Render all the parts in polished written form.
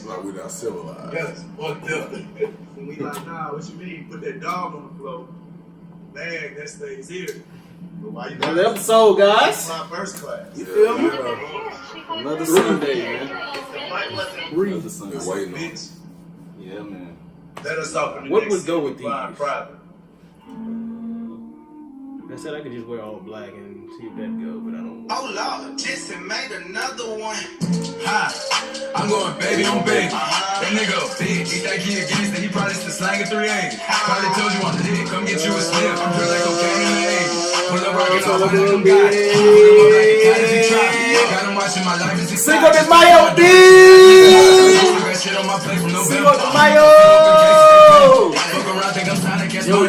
Like we're not civilized. Yes, fucked up. And we like, nah, what you mean? Put that dog on the floor. Bag, that stays here. But why you Another episode, guys. my first class? You feel me? Another Sunday, man. Another Sunday. Been waiting on it. Yeah, man. Let us open the What next would go with flying these? private. I said I could just wear all black and see if that go, but I don't want Oh Lord, Jason made another one. Hi, I'm going baby on baby. That nigga a bitch. He think he a gangster. He probably still slanging 380. Probably told you I'm lit. Come get you a slip. I'm drilled like cocaine in the 80s. Pull up rockin' off, I know them guys. I put him up like a cat as he try. Got him watching my life as he Cinco de Mayo, shit on my plate from November. Cinco de Mayo. Fuck around, think I'm trying to catch Yo.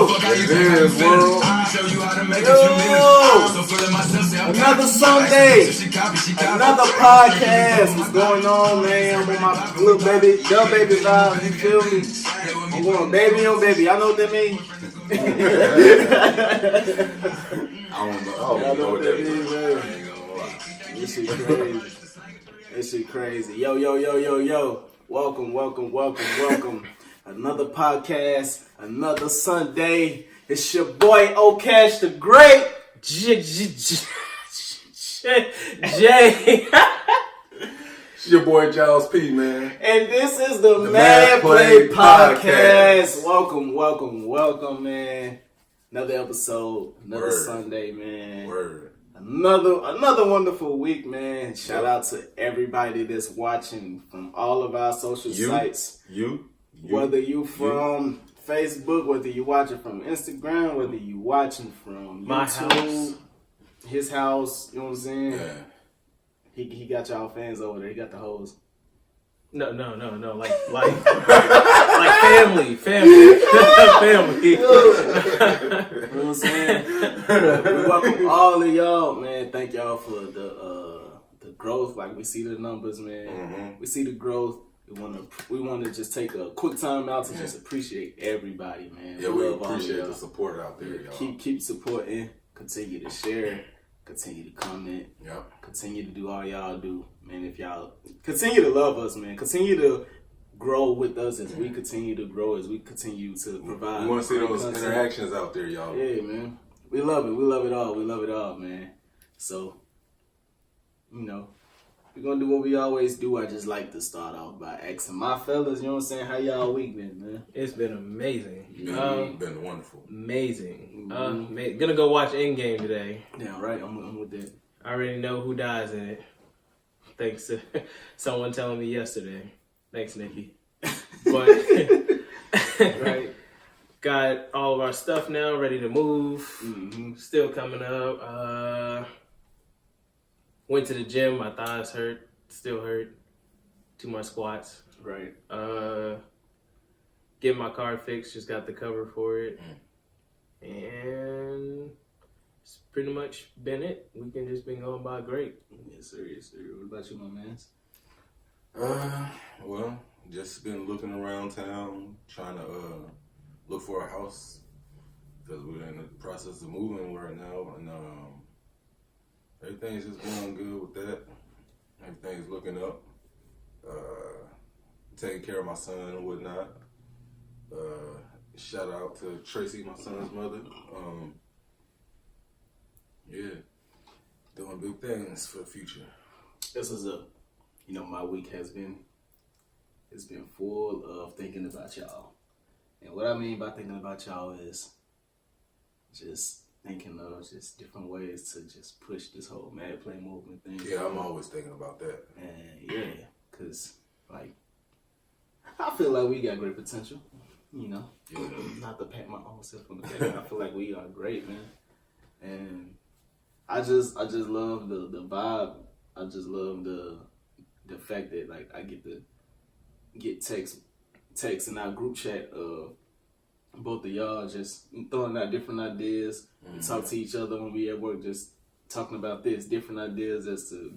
Fuck how you think I'm feeling. Show you how to make it you live. So feeling myself, say I'm Another Sunday, another podcast. What's going on, man? I'm with my little baby, dumb baby vibe. You feel me? I'm going baby on baby. I know what that means. I don't know what that means, man. This shit crazy. This shit crazy. Yo. Welcome. Another podcast, another Sunday. It's your boy O-Cash the Great. Jay. It's your boy Giles P, man. And this is the Mad Play Podcast. Welcome, man. Another episode, another Word. Sunday, man. Word. Another wonderful week, man. Shout out to everybody that's watching from all of our social sites. Whether you from Facebook, whether you watching from Instagram, whether you watching from My YouTube, house. his house, you know what I'm saying? Yeah. He got y'all fans over there. He got the hoes. No, like family. Family. You know what I'm saying? We welcome all of y'all, man. Thank y'all for the growth. Like, we see the numbers, man. Mm-hmm. We see the growth. We want to just take a quick time out to just appreciate everybody, man. Yeah, we love all of appreciate y'all. the support out there, y'all. Keep supporting. Continue to share. Continue to comment. Yep. Continue to do all y'all do, man. If y'all continue to love us, man. Continue to grow with us as we continue to grow, as we continue to provide. We want to see great those content. interactions out there, y'all. Yeah, man. We love it. We love it all. We love it all, man. So, we're going to do what we always do. I just like to start off by asking my fellas, you know what I'm saying, how y'all week been, man? It's been amazing. Been wonderful. Amazing. Gonna go watch Endgame today. Yeah, right. I'm with that. I already know who dies in it. Thanks to someone telling me yesterday. Thanks, Nikki. But Right. got all of our stuff now ready to move. Mm-hmm. Still coming up. Went to the gym. My thighs hurt. Still hurt. Too much squats. Right. Getting my car fixed. Just got the cover for it. And it's pretty much been it. Weekend just been going by great. Yes, sir. What about you, my man? Well, just been looking around town, trying to look for a house because we're in the process of moving right now, and everything's just going good with that. Everything's looking up. Taking care of my son and whatnot. Shout out to Tracy, my son's mother. Doing big things for the future. This is my week it's been full of thinking about y'all. And what I mean by thinking about y'all is just thinking of just different ways to just push this whole Mad Play movement thing. Yeah, I'm always thinking about that. And yeah, because, like, I feel like we got great potential, Yeah. Not to pat my own self on the back. I feel like we are great, man. And I just love the vibe. I just love the fact that, like, I get to get text in our group chat of both of y'all just throwing out different ideas. We talk to each other when we at work, just talking about different ideas as to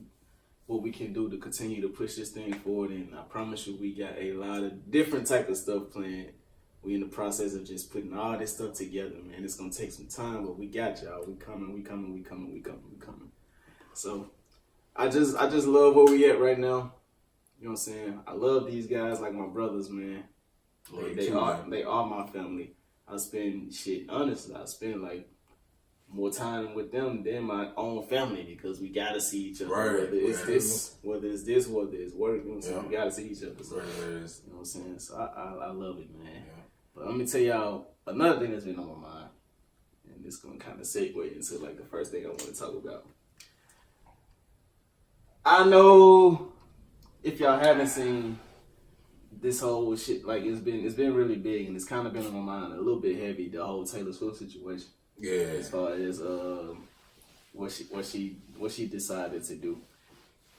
what we can do to continue to push this thing forward. And I promise you, we got a lot of different type of stuff planned. We in the process of just putting all this stuff together, man. It's gonna take some time, but we got y'all. We coming. So I just love where we at right now. You know what I'm saying? I love these guys like my brothers, man. They are my family. I spend honestly, I spend like more time with them than my own family because we gotta see each other. Right. Whether it's whether it's work, you know what I'm saying? We gotta see each other. So, Right. you know what I'm saying? So I love it, man. Yeah. But let me tell y'all another thing that's been on my mind. And this gonna kinda segue into like the first thing I want to talk about. I know if y'all haven't seen this whole shit, like it's been really big and it's kind of been on my mind a little bit heavy. The whole Taylor Swift situation, Yeah. as far as what she decided to do.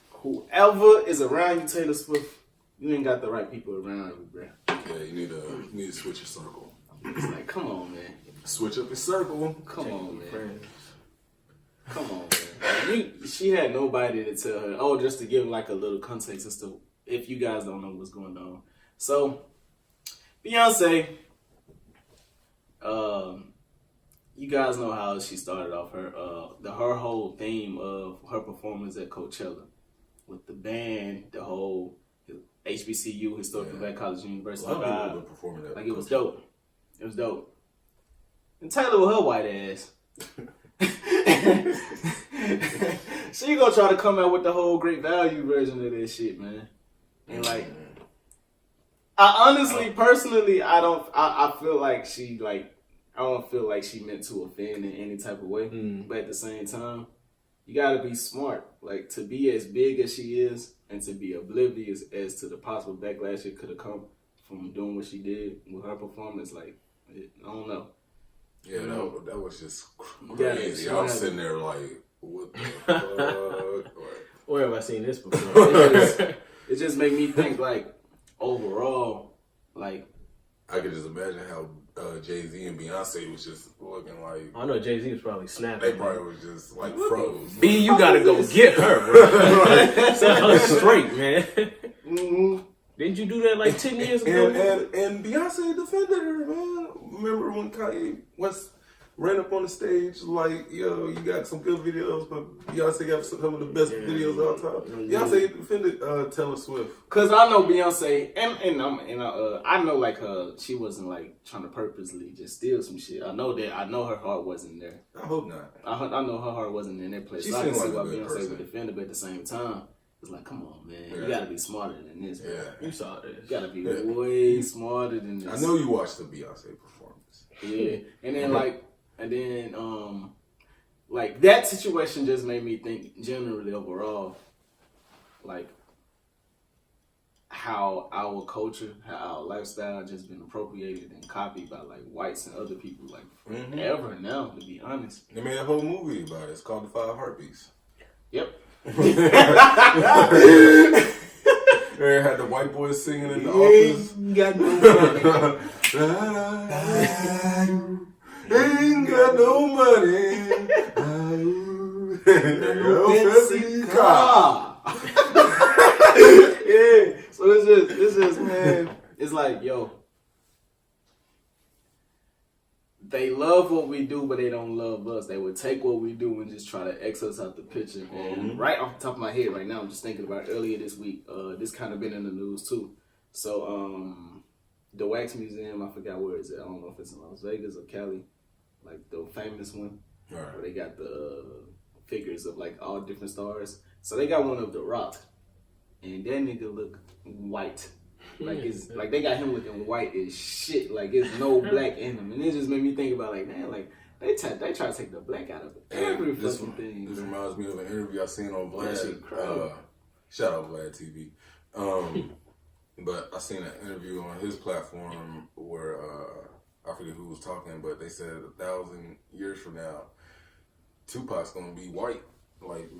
Whoever is around you, Taylor Swift, you ain't got the right people around you, bro. Yeah, you need to switch your circle. It's like, come on, man. Switch up your circle. Come on, man. Come on, man. She had nobody to tell her. Oh, just to give like a little context as to if you guys don't know what's going on. So, Beyonce, you guys know how she started off her whole theme of her performance at Coachella with the band, the whole HBCU, Historical Black College University vibe. Like it was dope. It was dope. And Taylor with her white ass. She gonna try to come out with the whole great value version of this shit, man. And like, I honestly, personally, I feel like I don't feel like she meant to offend in any type of way. But at the same time, you gotta be smart. Like, to be as big as she is and to be oblivious as to the possible backlash that could have come from doing what she did with her performance, like, I don't know. Yeah, that was just crazy. I was sitting there like, what the fuck? Where have I seen this before? It just made me think, like, overall, like, I could just imagine how Jay-Z and Beyonce was just looking like. I know Jay-Z was probably snapping. They probably was just like froze. B, you gotta go get her, bro. Set her straight, man. Mm-hmm. Didn't you do that like 10 years ago? And Beyonce defended her, man. Remember when Kanye West ran up on the stage like, yo, you got some good videos, but Beyonce got some of the best videos of all time. Beyonce defended Taylor Swift. Cause I know Beyonce, and I know like she wasn't like trying to purposely just steal some shit. I know her heart wasn't there. I hope not. I know her heart wasn't in that place. She so I can seemed see like why a good Beyonce person. would defend it, but at the same time, it's like, come on, man, Yeah. you gotta be smarter than this. Man. Yeah. You saw this. You gotta be way smarter than this. I know you watched the Beyonce performance. Yeah, and then like that situation just made me think generally overall, like how our culture, how our lifestyle just been appropriated and copied by like whites and other people like forever now. To be honest, They made a whole movie about it. It's called The 5 Heartbeats. yep. They had the white boys singing in the office. Ain't got no Ain't got no money. fancy car. Yeah. So it's just man, it's like, yo, they love what we do, but they don't love us. They would take what we do and just try to X us out the picture. And right off the top of my head right now, I'm just thinking about earlier this week. This kind of been in the news too. So the Wax Museum, I forgot where it's at. I don't know if it's in Las Vegas or Cali, like the famous one, Right. where they got the figures of like all different stars. So they got one of The Rock, and that nigga look white. Like it's like they got him looking white as shit. Like it's no black in him, and it just made me think about like, man, like they try to take the black out of every fucking thing. This reminds me of an interview I seen on That shit Vlad. crazy. Shout out Vlad TV. But I seen an interview on his platform where I forget who was talking, but they said 1,000 years from now, Tupac's gonna be white. Like,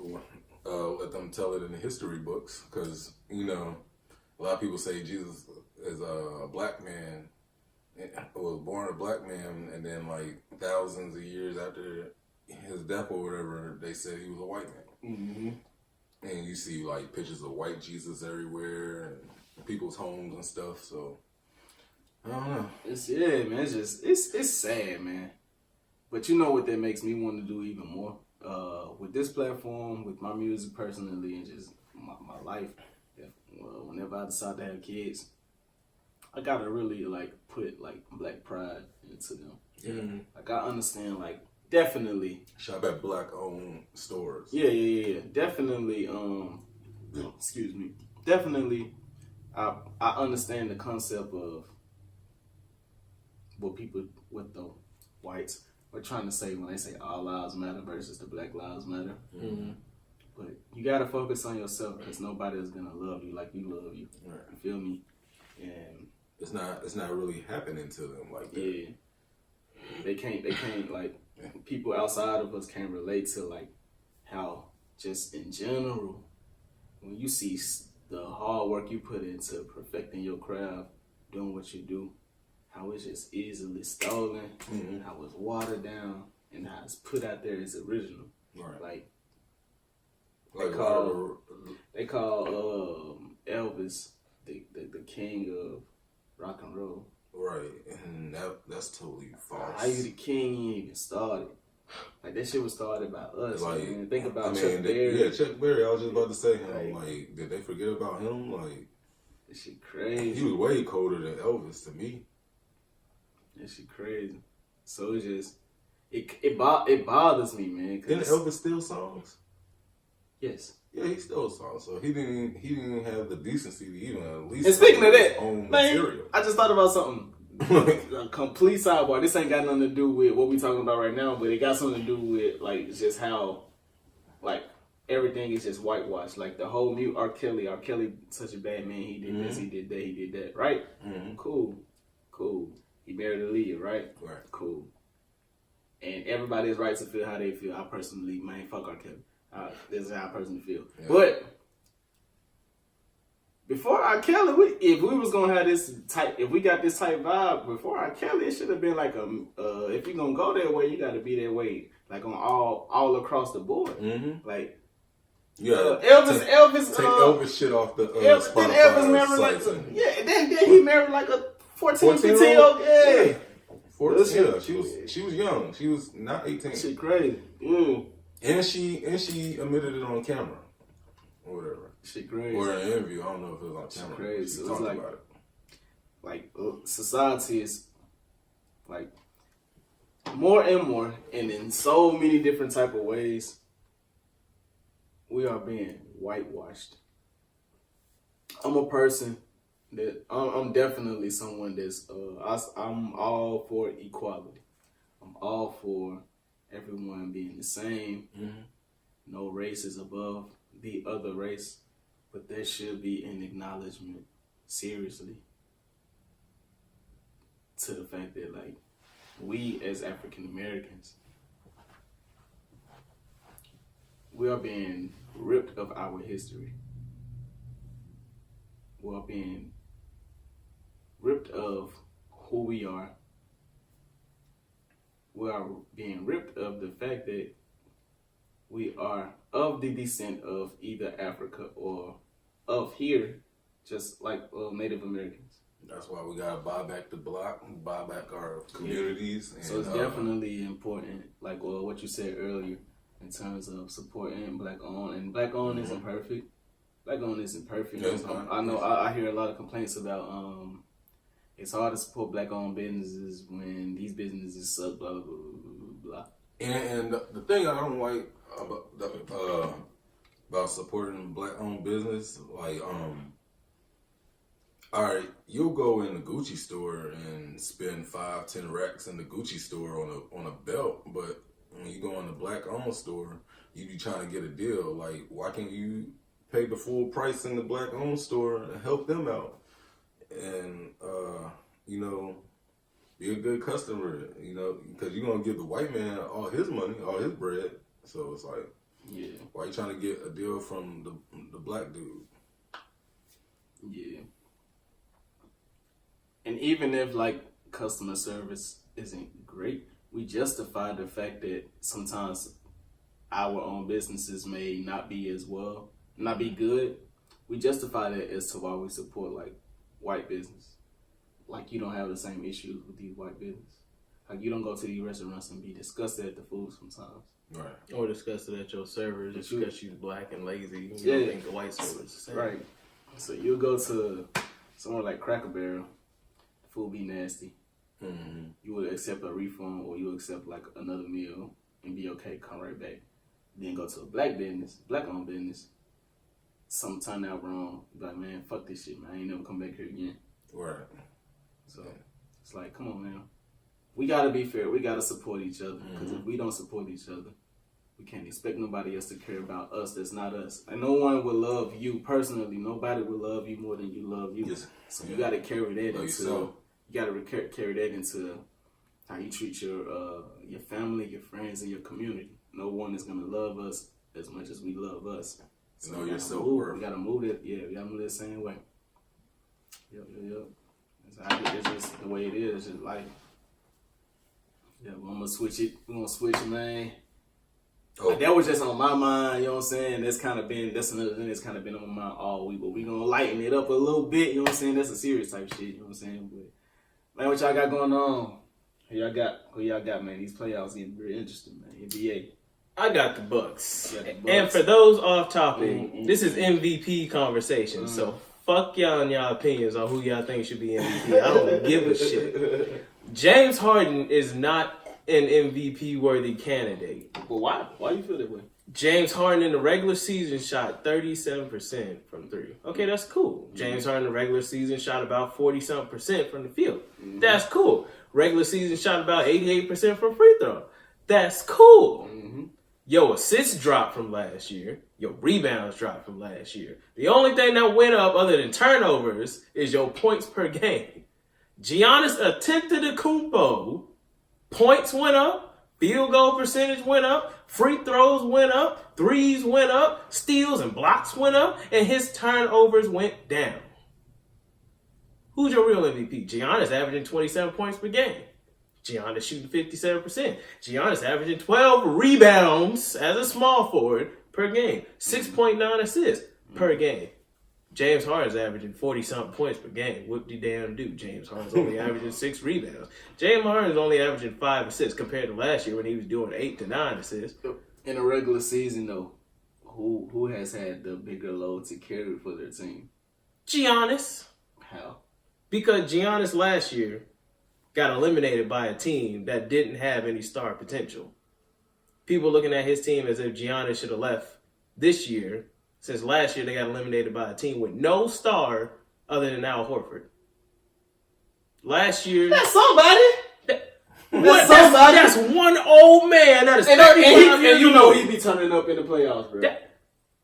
let them tell it in the history books, because you know. A lot of people say Jesus is a black man, was born a black man, and then like thousands of years after his death or whatever, they said he was a white man. Mm-hmm. And you see like pictures of white Jesus everywhere and people's homes and stuff. So I don't know. Man. It's just it's sad, man. But you know what that makes me want to do even more? with this platform, with my music personally, and just my life, whenever I decide to have kids, I gotta really like put like black pride into them. Yeah. Like I understand, like definitely Shop at black-owned stores. Yeah. Definitely. Excuse me. Definitely, I understand the concept of what the whites are trying to say when they say all lives matter versus the Black Lives Matter. Mm-hmm. But you gotta focus on yourself because nobody is gonna love you like you love you. Right. You feel me? And It's not really happening to them like that. yeah, they can't like people outside of us can't relate to like how just in general when you see the hard work you put into perfecting your craft, doing what you do, how it's just easily stolen, how it's watered down, and how it's put out there as original. Right. They call Elvis the king of rock and roll. Right, and that's totally false. How you the king? You ain't even started. Like that shit was started by us. Like, man. Think about Chuck Chuck Berry. Yeah, Chuck Berry. I was just about to say him. Like, Like, did they forget about him? Like, that shit crazy. he was way colder than Elvis to me. That shit crazy. So it's just it bothers me, man. Didn't Elvis steal songs? Yes. Yeah, he stole songs. So he didn't even have the decency to even at least. And speaking of that, own man, material. I just thought about something. A complete sidebar. This ain't got nothing to do with what we talking about right now, but it got something to do with like just how like everything is just whitewashed. Like the whole mute R. Kelly such a bad man. He did this, he did that, he did that. Right? Mm-hmm. Cool. He married Aaliyah, right? Right. Cool. And everybody is right to feel how they feel. I personally, man, fuck R. Kelly. This is how I personally feel. Yeah. But before R. Kelly, if we was gonna have this type, if we got this type vibe before R. Kelly, it should have been like if you're gonna go that way, you got to be that way, like on all across the board. Mm-hmm. Like yeah, Elvis, take Elvis shit off the Elvis, then Elvis married like then he married like a 14, 15-year-old. Yeah. 14, yeah, she was young. She was not 18. She crazy. And she admitted it on camera or whatever. Shit crazy. Or in an interview. I don't know if it was on camera. Shit crazy. She So talked it's like, about it. Like society is like more and more, and in so many different type of ways, we are being whitewashed. I'm a person that I'm definitely someone that's I'm all for equality. I'm all for everyone being the same. Mm-hmm. No race is above the other race, but there should be an acknowledgement, seriously, to the fact that like we as African Americans, we are being ripped of our history. We are being ripped of who we are. We are being ripped of the fact that we are of the descent of either Africa or of here, just like Native Americans. That's why we gotta buy back the block, buy back our communities. And, so it's definitely important, like what you said earlier, in terms of supporting Black-owned. And Black-owned isn't perfect. Black-owned isn't perfect. Yeah, I know I hear a lot of complaints about it's hard to support Black-owned businesses when these businesses suck, blah, blah, blah, blah. And the thing I don't like about supporting Black-owned business, like, all right, you'll go in the Gucci store and spend 5-10 racks in the Gucci store on a belt, but when you go in the Black-owned store, you be trying to get a deal. Like, why can't you pay the full price in the Black-owned store and help them out? And be a good customer, because you're gonna give the white man all his money, all his bread. So it's like, yeah, why you trying to get a deal from the black dude? Yeah. And even if like customer service isn't great, we justify the fact that sometimes our own businesses may not be as well, not be good. We justify that as to why we support like white business. Like you don't have the same issues with these white business. Like you don't go to these restaurants and be disgusted at the food sometimes. Right. Or disgusted at your server just because you're black and lazy. You don't think the white server is the same. Right. So you'll go to somewhere like Cracker Barrel, food be nasty. Mm-hmm. You would accept a refund or you accept like another meal and be okay, come right back. Then go to a black owned business. Something turned out wrong. Be like, man, fuck this shit, man. I ain't never come back here again. Right. So it's like, come on, man. We gotta be fair. We gotta support each other. Because if we don't support each other, we can't expect nobody else to care about us that's not us. And no one will love you personally. Nobody will love you more than you love you. Yes. So you gotta carry that Love into. yourself. You gotta carry that into how you treat your family, your friends, and your community. No one is gonna love us as much as we love us. So Know we your gotta self-worth. We gotta move it. Yeah, we gotta move it the same way. Yep. It's just the way it is. It's just life. Yeah, we're gonna switch it. We're gonna switch it, man. Oh. That was just on my mind, you know what I'm saying? That's another thing that's kind of been on my mind all week. But we gonna lighten it up a little bit, you know what I'm saying? That's a serious type shit, you know what I'm saying? But man, what y'all got going on? Who y'all got, man? These playoffs getting very interesting, man. NBA. I got the Bucks. You got the Bucks. And for those off topic, this is MVP conversation. So fuck y'all and y'all opinions on who y'all think should be MVP. I don't give a shit. James Harden is not an MVP worthy candidate. But why? Why you feel that way? James Harden in the regular season shot 37% from three. Okay, that's cool. James Harden in the regular season shot about 40-something% from the field. That's cool. Regular season shot about 88% from free throw. That's cool. Your assists dropped from last year. Your rebounds dropped from last year. The only thing that went up other than turnovers is your points per game. Giannis Antetokounmpo, points went up, field goal percentage went up, free throws went up, threes went up, steals and blocks went up, and his turnovers went down. Who's your real MVP? Giannis averaging 27 points per game. Giannis shooting 57%. Giannis averaging 12 rebounds as a small forward per game. 6.9 assists per game. James Harden's averaging 40-something points per game. Whoop-de-damn-do. James Harden's only averaging 6 rebounds. James Harden's only averaging 5 assists compared to last year when he was doing 8 to 9 assists. In a regular season, though, who has had the bigger load to carry for their team? Giannis. How? Because Giannis last year got eliminated by a team that didn't have any star potential. People looking at his team as if Giannis should have left this year, since last year they got eliminated by a team with no star other than Al Horford. Last year... That's somebody! What? That's one old man that is 35 years old. And you know he be turning up in the playoffs, bro.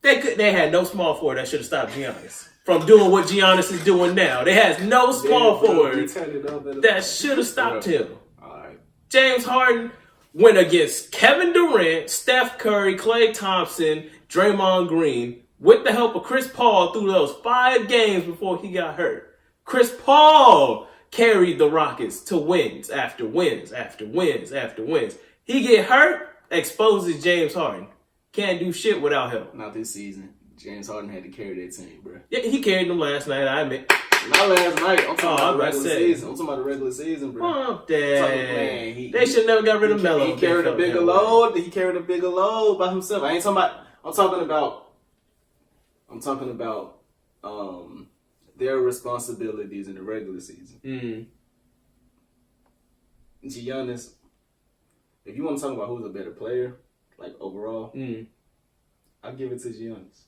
They had no small forward that should have stopped Giannis from doing what Giannis is doing now. They had no small forward that should have stopped him. All right. James Harden went against Kevin Durant, Steph Curry, Klay Thompson, Draymond Green, with the help of Chris Paul through those 5 games before he got hurt. Chris Paul carried the Rockets to wins after wins after wins after wins. He get hurt, exposes James Harden. Can't do shit without help. Not this season. James Harden had to carry that team, bro. Yeah, he carried them last night, I admit. Not last night. I'm talking about the regular say. season. I'm talking about the regular season, bro. Fuck that. Man, They should never got rid of Melo. He carried a bigger load. He carried a bigger load by himself. I ain't talking about. I'm talking about their responsibilities in the regular season. Giannis, if you want to talk about who's a better player, like overall, I'll give it to Giannis.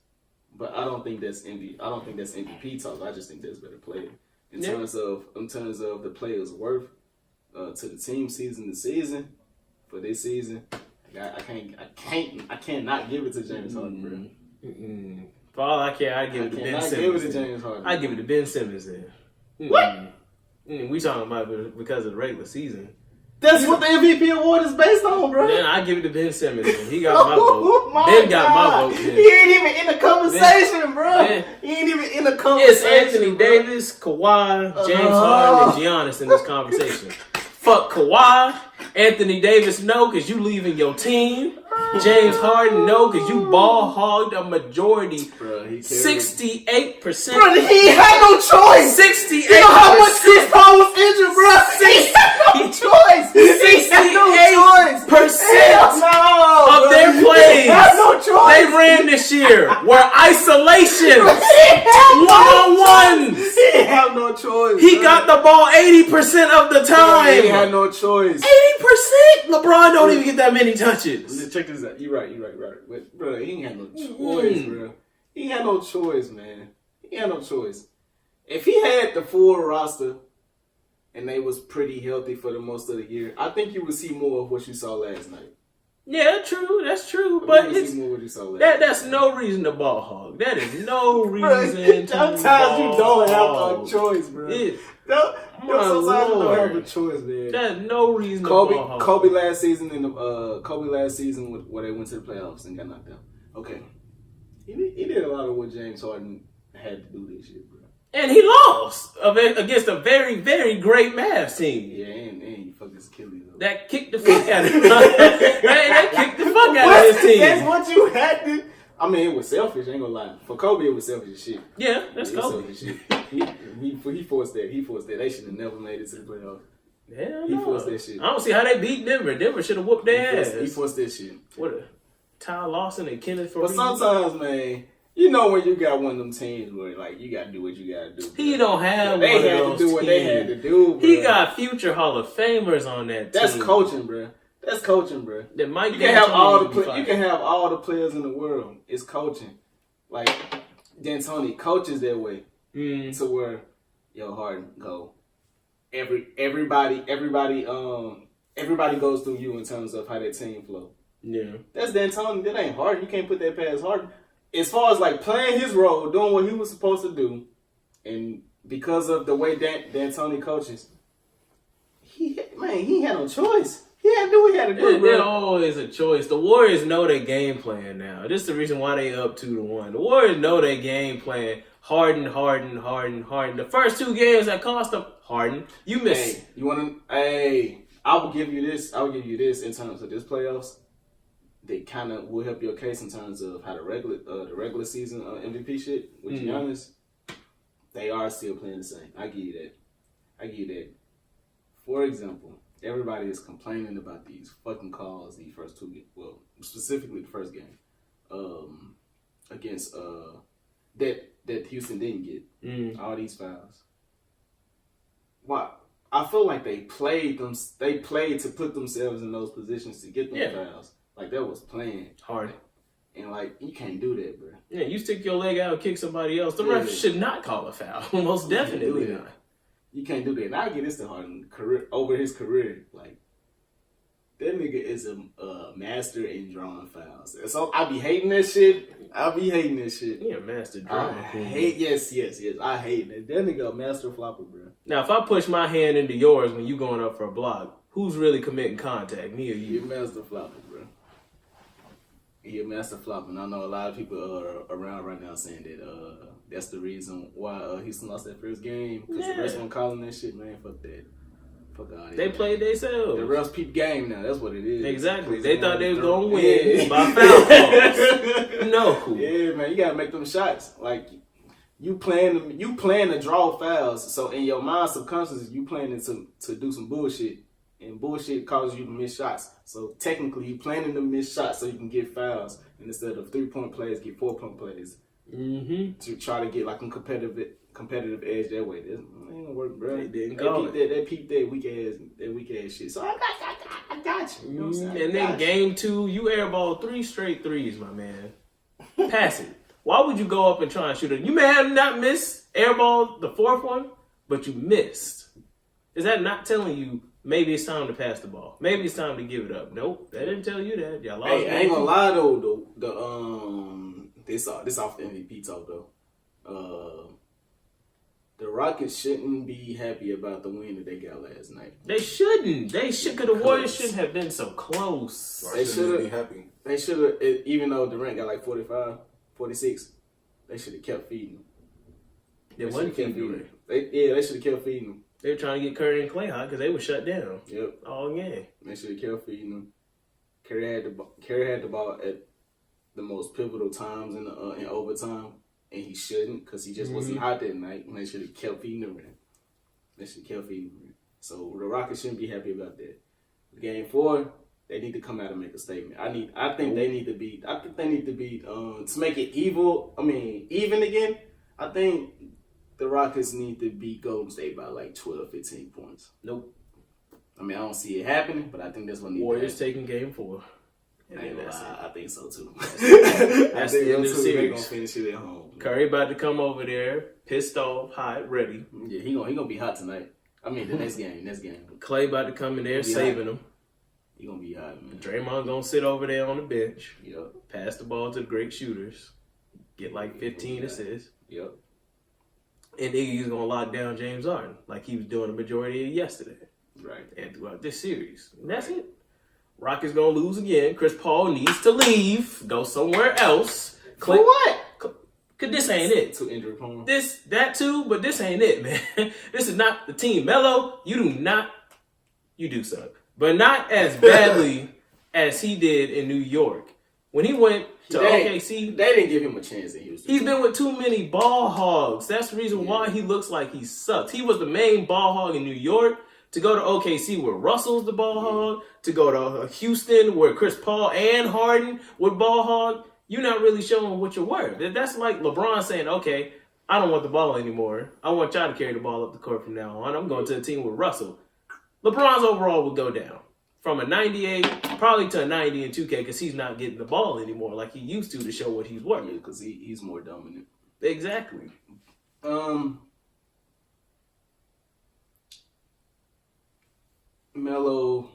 But I don't think that's MVP talk. I just think there's a better player in terms of the player's worth to the team season to season. For this season, I cannot give it to James Harden, bro. For all I care, I'd give it to Ben Simmons. Give it to James Harden. I'd give it to Ben Simmons then. What? We talking about it because of the regular season. That's what the MVP award is based on, bro. Then I give it to Ben Simmons. Then. He got my vote. Ben got my vote. Then. He ain't even in the conversation, bro. He ain't even in the conversation. It's Anthony Davis, Kawhi, James Harden, and Giannis in this conversation. Fuck Kawhi. Anthony Davis, no, because you leaving your team. James Harden, no, because you ball hogged a majority. Bro, he 68%. Bro, he had no choice. 68%. You know how much Chris Paul was injured, bro? He had no choice. He had no choice. 68% No, of their plays He had no choice. they ran this year were isolations, one-on-ones. He had no choice. He bro. got the ball 80% of the time. He had no choice. 80%. LeBron don't even get that many touches. Check this out. You're right. But, bro, he ain't had no choice, bro. He had no choice, man. He had no choice. If he had the full roster and they was pretty healthy for the most of the year, I think you would see more of what you saw last night. Yeah, true. That's true. But it's more what you saw last that's no reason to ball hog. That is no reason to sometimes ball you don't have hog. a choice, bro. It- Sometimes you don't Lord. have a choice, man. That's no reason to ball hog. Kobe last season where they went to the playoffs and got knocked out. Okay, he did a lot of what James Harden had to do this year, bro. And he lost against a very, very great Mavs team. Yeah, and he fucked his Achilles. Though. That kicked the fuck out of him. that kicked the fuck out of his team. That's what you had to. I mean, it was selfish. I ain't gonna lie. For Kobe, it was selfish as shit. Yeah, that's It was Kobe. selfish shit. He forced that. He forced that. They should have never made it to the playoffs. Hell He no. forced that shit. I don't see how they beat Denver. Denver should have whooped their ass. He forced that shit. What a Ty Lawson and Kenneth But Fareed. sometimes, man, you know when you got one of them teams where like you gotta do what you gotta do. He don't have They one had of those to do what they had to do. Bro. He got future Hall of Famers on that That's team. coaching, bro. That's coaching, bro. That Mike You can have D'Antoni all need to be you fired. can have all the players in the world. It's coaching. Like D'Antoni coaches that way to where Harden go. Everybody goes through you in terms of how that team flow. Yeah. That's D'Antoni. That ain't Harden. You can't put that past Harden. As far as like playing his role, doing what he was supposed to do, and because of the way D'Antoni coaches, he had no choice. He had to do what he had to do, There's bro. always a choice. The Warriors know their game plan now. This is the reason why they up 2-1. The Warriors know their game plan. Harden. The first two games that cost them, Harden. You missed. Hey, you want to? Hey, I will give you this. In terms of this playoffs. They kind of will help your case in terms of how the regular season MVP shit with Giannis. They are still playing the same. I give you that. For example, everybody is complaining about these fucking calls the first two games. Well, specifically the first game against that Houston didn't get all these fouls. Why? I feel like they played to put themselves in those positions to get them fouls. Like that was playing Harden. And like you can't do that, bro. Yeah, you stick your leg out and kick somebody else. The ref should not call a foul. Most definitely not. You can't do that. And I get this to Harden over his career. Like that nigga is a master in drawing fouls. So I be hating that shit. Yeah, master drama queen. Yes. I hate that. That nigga a master flopper, bro. Now, if I push my hand into yours when you going up for a block, who's really committing contact, me or You you? master flopper, bro. He a master flopper. And I know a lot of people are around right now saying that that's the reason why Houston lost that first game. Because the rest one calling that shit, man. Fuck that. Fuck all that. They played themselves. The refs peep game now. That's what it is. Exactly. They thought they was going to win by foul calls. No. Yeah, man. You got to make them shots. Like, you plan to draw fouls. So, in your mind, subconsciously, you planning to do some bullshit. And bullshit causes you to miss shots. So, technically, you planning to miss shots so you can get fouls. And instead of 3-point plays, get 4-point plays. To try to get, like, a competitive edge that way. That ain't gonna work, bro. They didn't call it. They peeped that weak ass shit. So I got you. You know what I'm saying? And then game 2, you airball 3 straight threes, my man. Pass it. Why would you go up and try and shoot it? You may have not missed airball the 4th one, but you missed. Is that not telling you maybe it's time to pass the ball? Maybe it's time to give it up? Nope, that didn't tell you that. Y'all lost. Hey, I ain't gonna lie though. This off the MVP talk though. The Rockets shouldn't be happy about the win that they got last night. They shouldn't. They should. Cause the Warriors shouldn't have been so close. They should be happy. They should have, even though Durant got like 45, 46, they should have kept feeding him. They wasn't kept doing it. They should have kept feeding him. They were trying to get Curry and Clay hot because they were shut down Yep. all game. They should have kept feeding him. Curry had the ball at the most pivotal times in overtime, and he shouldn't because he just wasn't hot that night. And they should have kept feeding him. So the Rockets shouldn't be happy about that. Game 4, they need to come out and make a statement. I think they need to beat to make it even again. I think the Rockets need to beat Golden State by like 12, 15 points. Nope. I mean, I don't see it happening, but I think that's what needs Warriors to happen. taking game 4. I ain't gonna lie, I think so too. That's the end of the They're series. gonna finish it at home. Curry about to come over there, pissed off, hot, ready. Yeah, he gonna be hot tonight. I mean, the next game. Clay about to come in there, saving him. He gonna be hot, man. Draymond gonna sit over there on the bench. Yep. Pass the ball to the great shooters. Get like 15 assists. Yep. And Iggy's gonna lock down James Harden like he was doing the majority of yesterday. Right. And throughout this series. And that's it. Rockets gonna lose again. Chris Paul needs to leave. Go somewhere else. For what? Cause this ain't it. Too injury prone. That too, but this ain't it, man. This is not the team. Melo, you do suck. But not as badly as he did in New York. When he went to OKC, they didn't give him a chance in Houston. he's been with too many ball hogs. That's the reason why he looks like he sucks. He was the main ball hog in New York. To go to OKC where Russell's the ball hog, to go to Houston where Chris Paul and Harden would ball hog, you're not really showing what you're worth. That's like LeBron saying, okay, I don't want the ball anymore. I want y'all to carry the ball up the court from now on. I'm going to a team with Russell. LeBron's overall will go down from a 98 probably to a 90 in 2K because he's not getting the ball anymore like he used to show what he's worth. Yeah, because he's more dominant. Exactly. Melo,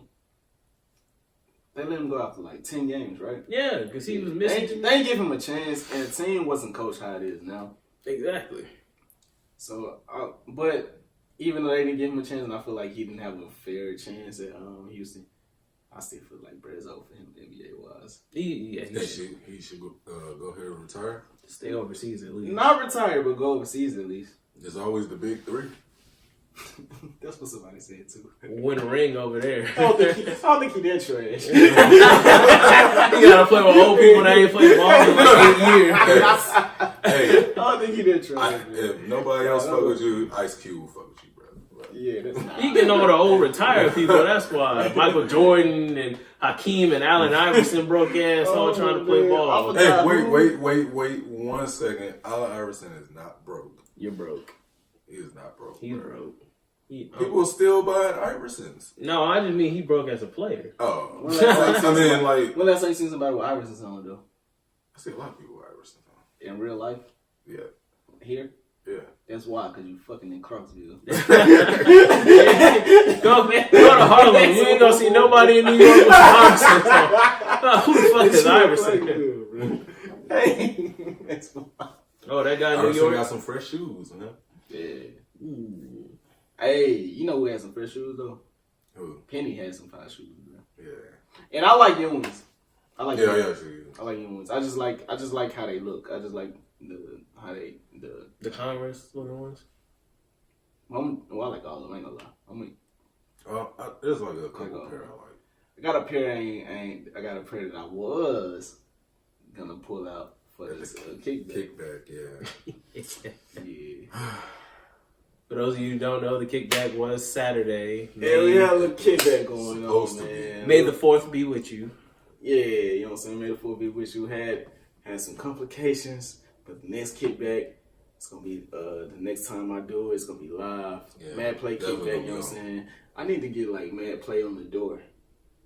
they let him go after like 10 games, right? Yeah, because he was missing. They give him a chance, and the team wasn't coached how it is now. Exactly. So, but even though they didn't give him a chance, and I feel like he didn't have a fair chance at Houston, I still feel like Brett's over for him NBA wise. He should go ahead and retire. Stay overseas at least. Not retire, but go overseas at least. There's always the big 3. That's what somebody said too. Win a ring over there. I don't think he that trash. He gotta play with old people that ain't played ball in like 8 years. Hey, I don't think he that trash. if nobody else fuck with you, Ice Cube will fuck with you, bro. Yeah, that's not. He getting over the old retired people. That's why Michael Jordan and Hakeem and Allen Iverson broke ass all trying to play ball. Hey, wait 1 second. Allen Iverson is not broke. You're broke. He is not broke. He's bro. broke. People still buying Iversons. No, I just mean he broke as a player. Oh, When last time you seen somebody with Iverson's on though? I see a lot of people with Iversons on. In real life? Yeah. Here? Yeah. That's why, because you fucking in Clarksville. Go to Harlem. You ain't gonna see nobody in New York with Iverson on. Who the fuck is Iverson? Hey, that's why. Oh, that guy in New Iverson York got some fresh shoes, man. Yeah. Ooh. Hey, you know who had some fresh shoes though? Who? Penny had some fine shoes, bro. Yeah. And I like young ones. I like Yeah, I like young ones. I just like how they look. I just like the Converse looking ones. I like all of them. I ain't gonna lie. There's like a couple pair I like. I got a pair. I got a pair that I was gonna pull out for this kickback. Kickback, yeah. Yeah. For those of you who don't know, the kickback was Saturday. Yeah, we had a little kickback going Supposed on, to be. man. May the 4th be with you. Yeah, you know what I'm saying? May the 4th be with you. Had some complications, but the next kickback, it's gonna be the next time I do it, it's gonna be live. Yeah, Mad Play definitely kickback, you know what I'm saying? I need to get like Mad Play on the door.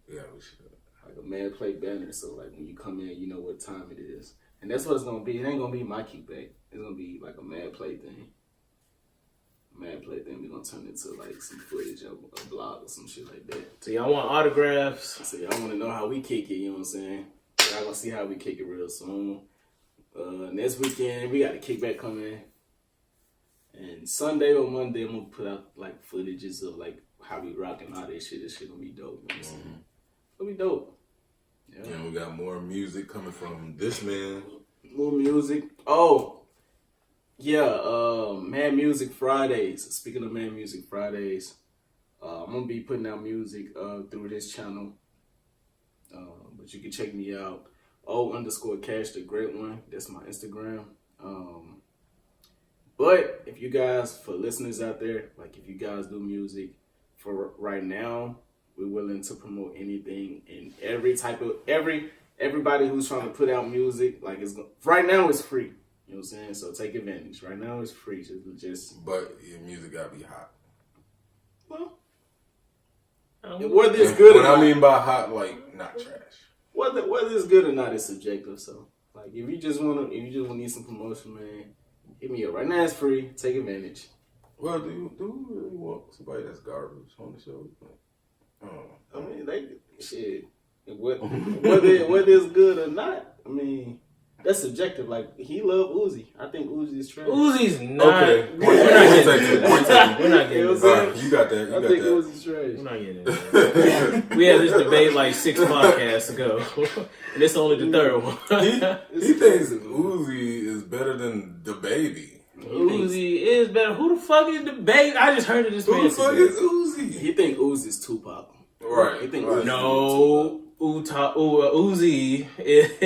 Yeah, we should. Like a Mad Play banner, so like when you come in, you know what time it is. And that's what it's gonna be. It ain't gonna be my kickback. It's gonna be like a Mad Play thing. Mad Play thing, we're gonna turn it into like some footage of a blog or some shit like that. So y'all want autographs? So y'all wanna know how we kick it, you know what I'm saying? Y'all gonna see how we kick it real soon. Next weekend, we got a kickback coming. And Sunday or Monday, I'm gonna put out like footages of like how we rocking all this shit. This shit gonna be dope, you know what I'm saying? It'll be dope. Yeah. And we got more music coming from this man. More music. Oh, yeah, Mad Music Fridays. Speaking of Mad Music Fridays, I'm gonna be putting out music through this channel. But you can check me out. O_Cash the Great One. That's my Instagram. But if you guys, for listeners out there, like if you guys do music, for right now, we're willing to promote anything and every type of everybody who's trying to put out music. Like right now it's free. You know what I'm saying? So take advantage. Right now it's free. Just But your music gotta be hot. well, whether it's good or What not, I mean by hot, like not trash. whether it's good or not is subjective. So like if you just need some promotion, man, hit me up. Right now it's free. Take advantage. Well, do you really want somebody that's garbage on the show? I don't know. I mean, shit. Whether it's good or not, I mean, that's subjective. Like he love Uzi. I think Uzi is trash. Uzi's not. Okay. We're not getting You know this. what I'm saying? You got that. I think Uzi's trash. We're not getting this. We had this debate like 6 podcasts ago, and it's only the third one. He thinks Uzi is better than the baby. Uzi is better. Who the fuck is the baby? I just heard of this Who man the fuck today. is Uzi? He think Uzi's Tupac. Right. He think Right. Uzi's No, Uzi is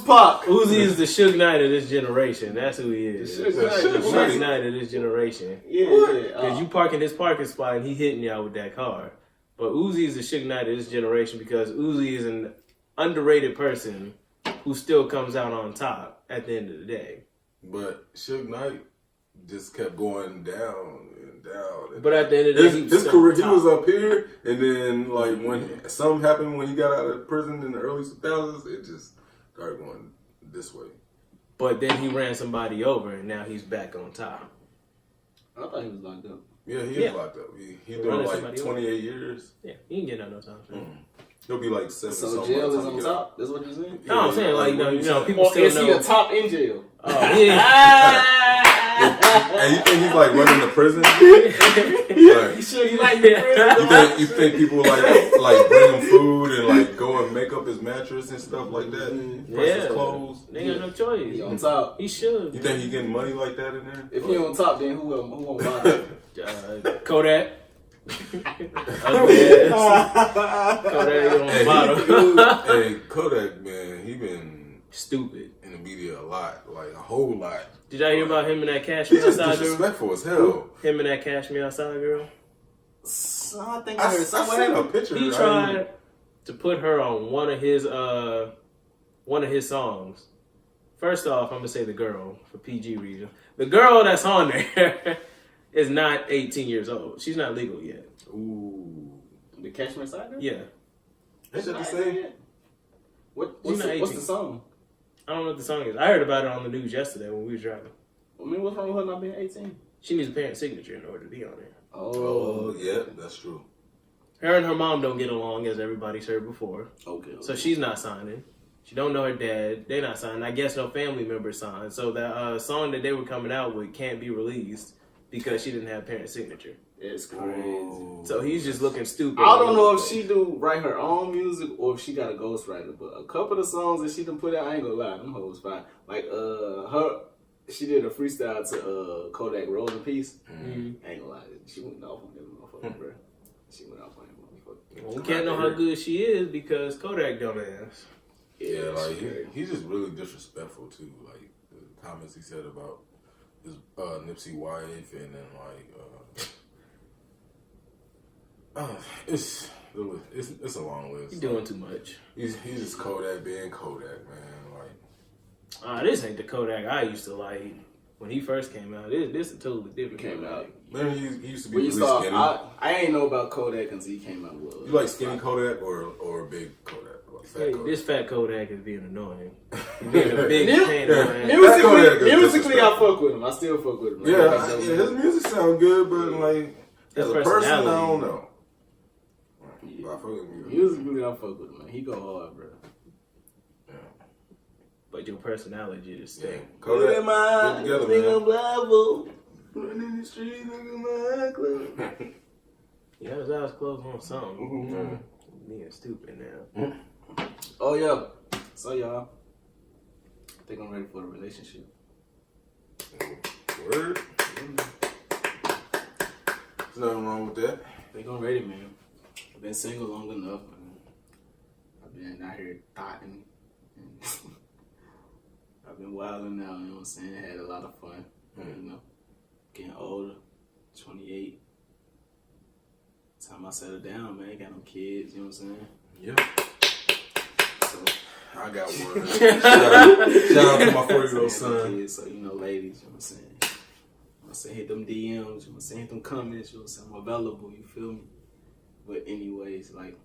Tupac. Uzi is the Suge Knight of this generation. That's who he is. The Suge Knight. The Suge Knight of this generation. Yeah. Because you park in this parking spot and he hitting y'all with that car. But Uzi is the Suge Knight of this generation because Uzi is an underrated person who still comes out on top at the end of the day. But Suge Knight just kept going down and down. And But at the end of the day, his career, he was up here, and then like when something happened when he got out of prison in the early 2000s, it just started going this way. But then he ran somebody over and now he's back on top. I thought he was locked up. Yeah, he is locked up. He doing Running like somebody 28 years. Yeah, he ain't getting out no time. He'll be like 7. So jail is on top. That's what you're saying? No, I'm saying like you know people Or still is he know. a top in jail? Oh, yeah. And you think he's like running the prison? Like, You sure you like the prison? you think people like bring him food and like go and make up his mattress and stuff like that? Press his Yeah. clothes. They got no choice. He on top. He should. You think he getting money like that in there? If he on top, then who won't buy that? Kodak. Ugly ass. Kodak on the bottom. Hey, Kodak, man, he been Stupid. in the media a lot, like a whole lot. Did y'all hear about him and that He's Cashmere just Outside girl? disrespectful as hell. Him and that Cashmere Outside girl? So I think I heard seen somewhere. a picture. He tried to put her on one of his songs. First off, I'm gonna say the girl for PG reason. The girl that's on there is not 18 years old. She's not legal yet. Ooh. The Cashmere Side? Yeah. Ain't that the same? What's the song? I don't know what the song is. I heard about it on the news yesterday when we was driving. I mean, what's wrong with her not being 18? She needs a parent signature in order to be on there. Oh, yeah, that's true. Her and her mom don't get along, as everybody's heard before. Okay. So she's not signing. She don't know her dad. They not signing. I guess no family member signed. So that song that they were coming out with can't be released because she didn't have parent signature. It's crazy. Oh. So he's just looking stupid. I don't know if she do write her own music or if she got a ghostwriter, but a couple of songs that she done put out, I ain't gonna lie, them hoes fine. Like she did a freestyle to Kodak Roll in Peace. Mm-hmm. I ain't gonna lie, she went off on that motherfucker, bro. She went off on that motherfucker. Well, we can't know how good she is because Kodak dumbass. Yeah, like he's just really disrespectful too. Like the comments he said about his Nipsey wife, and then it's a long list. He's doing too much. He's just Kodak being Kodak, man. Like This ain't the Kodak I used to like when he first came out. This is totally different. Came out. man, he used to be When you really saw, skinny. I ain't know about Kodak until he came out with. You like skinny Kodak or big Kodak? Or fat Hey, Kodak? this fat Kodak is being annoying. He's being a big pain in the ass. Musically, I fuck with him. I still fuck with him. Like, Yeah, his music sound good, but like His as a person, I personality. don't know. But I fuck with music. Musically, I fuck with him, man. He go hard, bro. But your personality just Yeah. stink. Kodak, Look at my get together, nigga man. Blavo. Running in the street, look at my club. Yeah, his eyes closed on something. Being stupid now. Oh, yeah. So, y'all, I think I'm ready for a relationship. Word. There's nothing wrong with that. I think I'm ready, man. I've been single long enough, man. I've been out here thotting. I've been wilding out, you know what I'm saying? Had a lot of fun, you know. Getting older, 28. Time I settle down, man. Got no kids, you know what I'm saying? Yep. So, I got one. Shout out to my 4-year-old son. kids, so, you know, ladies, you know what I'm saying? You know what I'm saying? Hit them DMs, you know what I'm saying? Hit them comments, you know what I'm saying? I'm available, you feel me? But anyways, like,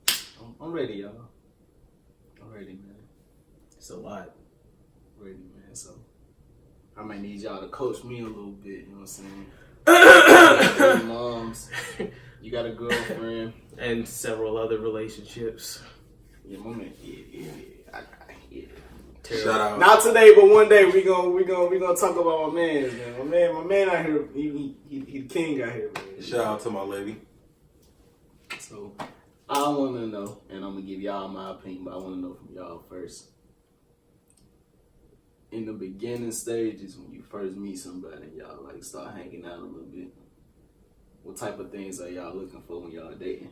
I'm ready, y'all. I'm ready, man. It's a lot. Ready, man. So I might need y'all to coach me a little bit, you know what I'm saying? Moms, you got a girlfriend. And several other relationships. Yeah, my man. Yeah. Shout out. Not today, but one day we gonna talk about my man, man. My man out here, he the king out here, man. Shout out to my lady. So I wanna know, and I'm gonna give y'all my opinion, but I wanna know from y'all first. In the beginning stages, when you first meet somebody, y'all like start hanging out a little bit. What type of things are y'all looking for when y'all dating?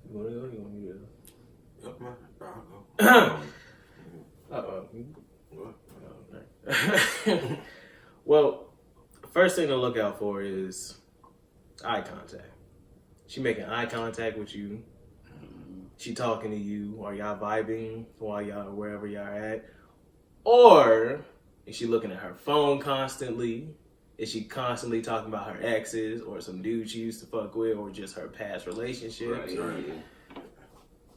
You want to go? You want me to Yep, man. I'll go. go? What? Well, first thing to look out for is eye contact. She making eye contact with you. She talking to you. Are y'all vibing while y'all wherever y'all at? Or is she looking at her phone constantly? Is she constantly talking about her exes or some dude she used to fuck with or just her past relationships? Right.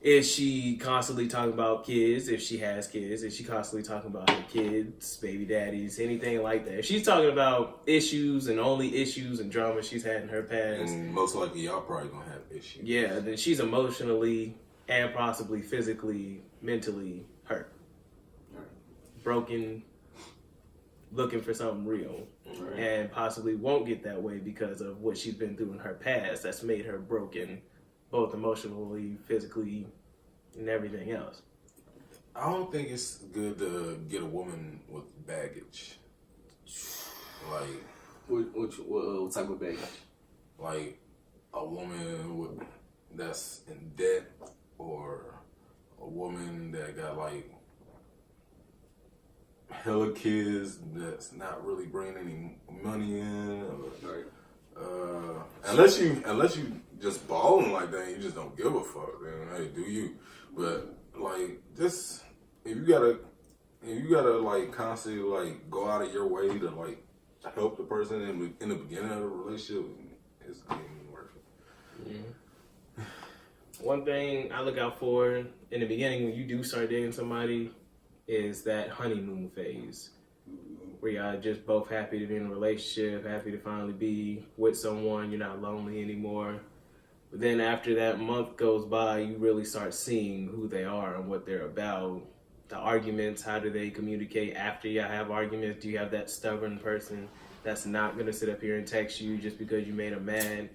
Is she constantly talking about kids, if she has kids? Is she constantly talking about her kids, baby daddies, anything like that? If she's talking about issues and only issues and drama she's had in her past, And most likely y'all probably gonna have issues. yeah, then she's emotionally and possibly physically, mentally hurt. Broken, looking for something real. Right. And possibly won't get that way because of what she's been through in her past that's made her broken, both emotionally, physically, and everything else. I don't think it's good to get a woman with baggage. Like What type of baggage? like a woman that's in debt, or a woman that got like hella kids that's not really bringing any money in. Right. Unless you just balling like that, and you just don't give a fuck. Then hey, do you? But like, just if you gotta like constantly like go out of your way to like help the person in the beginning of the relationship, it's not even worth it. Yeah. One thing I look out for in the beginning when you do start dating somebody is that honeymoon phase, where y'all just both happy to be in a relationship, happy to finally be with someone, you're not lonely anymore. But then after that month goes by, you really start seeing who they are and what they're about. The arguments, how do they communicate after y'all have arguments? Do you have that stubborn person that's not going to sit up here and text you just because you made them mad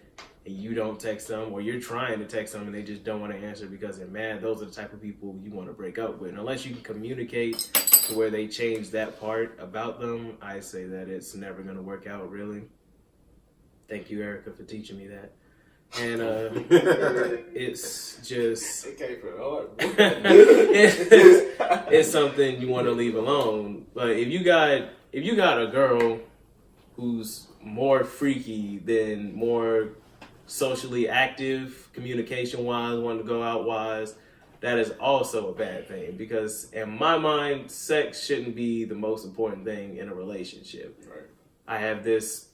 and you don't text them, or you're trying to text them and they just don't want to answer because they're mad? Those are the type of people you want to break up with. And unless you can communicate to where they change that part about them, I say that it's never going to work out, really. Thank you, Erica, for teaching me that. And it's just It came from hard. it's something you want to leave alone. But if you got a girl who's more freaky than more socially active, communication wise, wanting to go out wise, that is also a bad thing, because in my mind, sex shouldn't be the most important thing in a relationship. Right. I have this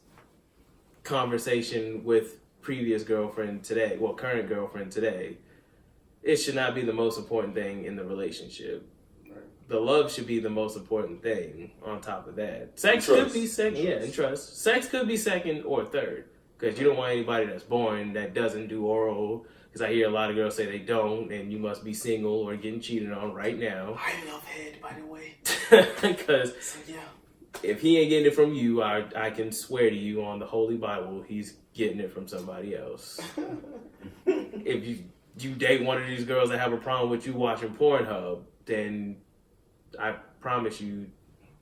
conversation with previous girlfriend today, well, current girlfriend today. It should not be the most important thing in the relationship. Right. The love should be the most important thing on top of that. Sex could be second, yeah, and trust. Sex could be second or third, because you don't want anybody that's boring, that doesn't do oral, because I hear a lot of girls say they don't, and you must be single or getting cheated on right now. I love head, by the way. Because So yeah. if he ain't getting it from you, I can swear to you on the Holy Bible, he's getting it from somebody else. If you date one of these girls that have a problem with you watching Pornhub, then I promise you,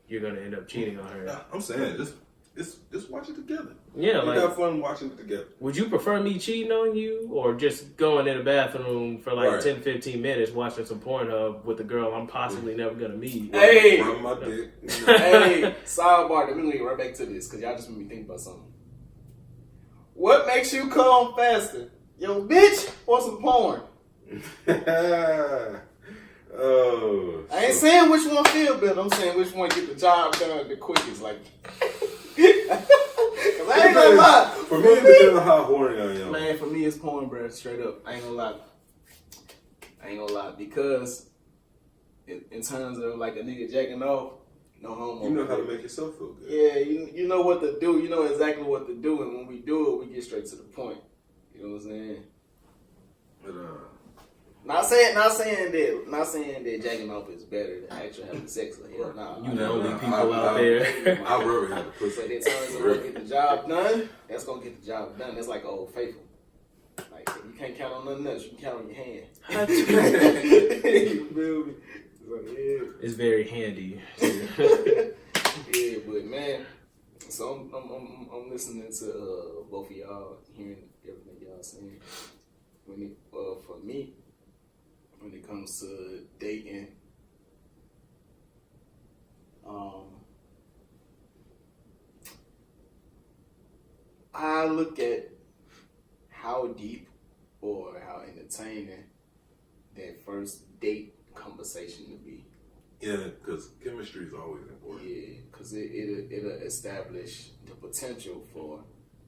you're going to end up cheating on her. I'm saying, just it's just watch it together. Yeah, you like, have fun watching it together. would you prefer me cheating on you or just going in the bathroom for like Right. 10, 15 minutes watching some Pornhub with a girl I'm possibly never gonna meet? Hey, Rub my dick. hey, sidebar. We're gonna get right back to this because y'all just made me think about something. What makes you come faster, yo bitch, or some porn? Oh, I ain't saying which one feel better. I'm saying which one get the job done the quickest. Like, cause I ain't gonna lie. For me, it depends on how horny I am. Man, for me it's porn, bro. Straight up, I ain't gonna lie. Because in terms of like a nigga jacking off, no homo. You know how to make yourself feel good. Yeah, you know what to do. You know exactly what to do, and when we do it, we get straight to the point. You know what I'm saying? But, Not saying that jacking off is better than actually having sex. Like, hell nah. You the only Nah, people out there. I'd rather have the pussy. But in terms of what get the job done, that's gonna get the job done. That's like Old Faithful. Like you can't count on nothing else. You can count on your hand. You feel me? So, yeah. It's very handy. Yeah, but man, so I'm listening to both of y'all, hearing everything y'all saying. When it for me, when it comes to dating, I look at how deep or how entertaining that first date conversation to be. Yeah, because chemistry is always important. Yeah, because it'll establish the potential for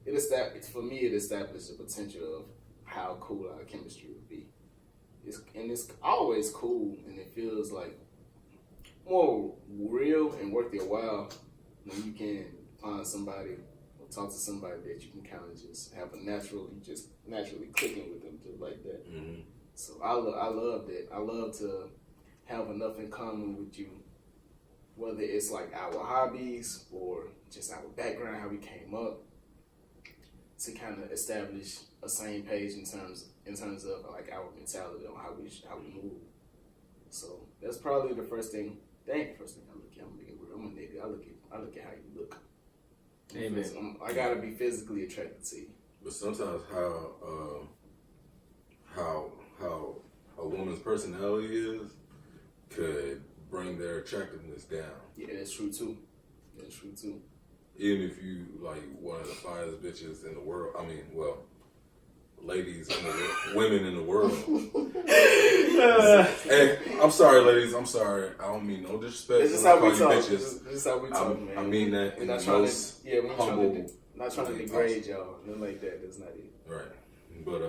it. For me, it established the potential of how cool our chemistry would be. It's always cool, and it feels like more real and worth your while when you can find somebody or talk to somebody that you can kind of just have naturally clicking with them just like that. Mm-hmm. So I love that. I love to have enough in common with you, whether it's like our hobbies or just our background, how we came up, to kind of establish a same page in terms of like our mentality on how we move. So that's probably the first thing. That ain't the first thing I look at. I'm a nigga. I look at how you look. Amen. I gotta be physically attracted to you. But sometimes how a woman's personality is could bring their attractiveness down. Yeah, that's true too. Even if you like one of the finest bitches in the world. I mean, well, ladies, women in the world. Hey, I'm sorry, ladies. I'm sorry. I don't mean no disrespect. This is when I how we call you talk. bitches. This is how we talk, man. I mean that in We're the not most humble. not trying to degrade y'all. Nothing like that. That's not it. Right. But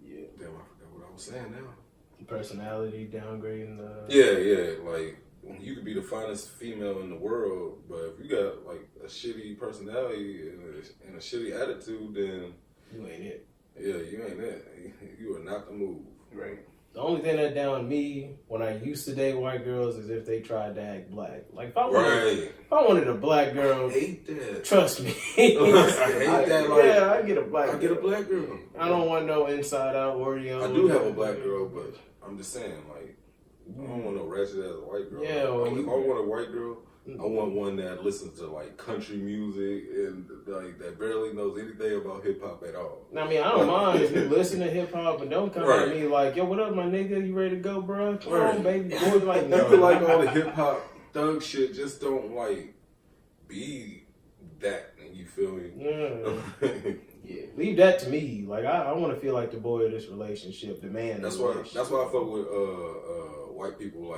Yeah. damn, I forgot what I was saying now. Personality downgrading the. Yeah. Like you could be the finest female in the world, but if you got like a shitty personality and a shitty attitude, then You ain't it. yeah, you ain't it. You are not the move. Right. The only thing that down me when I used to date white girls is if they tried to act black. Like if I wanted a black girl, I hate that. trust me. I hate that. Like, yeah, I get a black. I get a black girl. I don't want no inside out Oreo. I do have a black girl, but I'm just saying, like, I don't want no ratchet ass white girl. Yeah, Like, if I want a white girl, I want one that listens to like country music and like that barely knows anything about hip hop at all. I mean, I don't mind if you listen to hip hop and don't come Right. at me like, yo, what up, my nigga? You ready to go, bro? Come Right. on, baby. Boy, like, You no. feel like all the hip hop thug shit just don't like be that, and you feel me? Yeah. Yeah. Leave that to me. Like, I want to feel like the boy of this relationship, the man. That's of the why relationship. I fuck with white people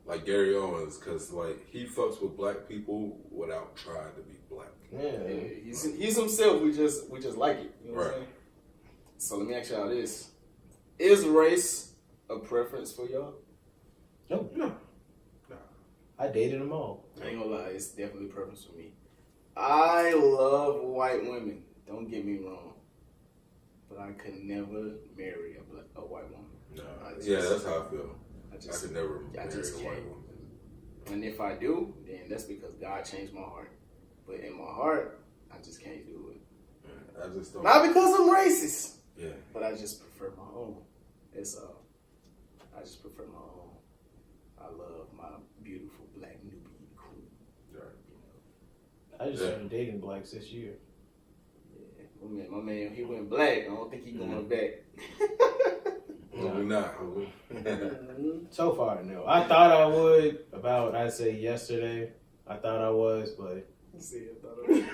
like Gary Owens, because like he fucks with black people without trying to be black. Yeah. He's himself. We just like it. You know what I'm Right. saying? So let me ask y'all this: is race a preference for y'all? No. I dated them all. I ain't gonna lie, it's definitely a preference for me. I love white women. Don't get me wrong, but I could never marry a white woman. No. I just- Yeah, that's how I feel. I I just could never I marry just a white can't. woman. And if I do, then that's because God changed my heart. But in my heart, I just can't do it. I just don't. Not because I'm racist, Yeah. but I just prefer my own. It's I just prefer my own. I love my beautiful black Nubian queen. Right. You know, I just started dating blacks this year. Yeah, my man, he went black. I don't think he going back. Probably not. So far, no. I thought I would. I'd say yesterday. I thought I was, but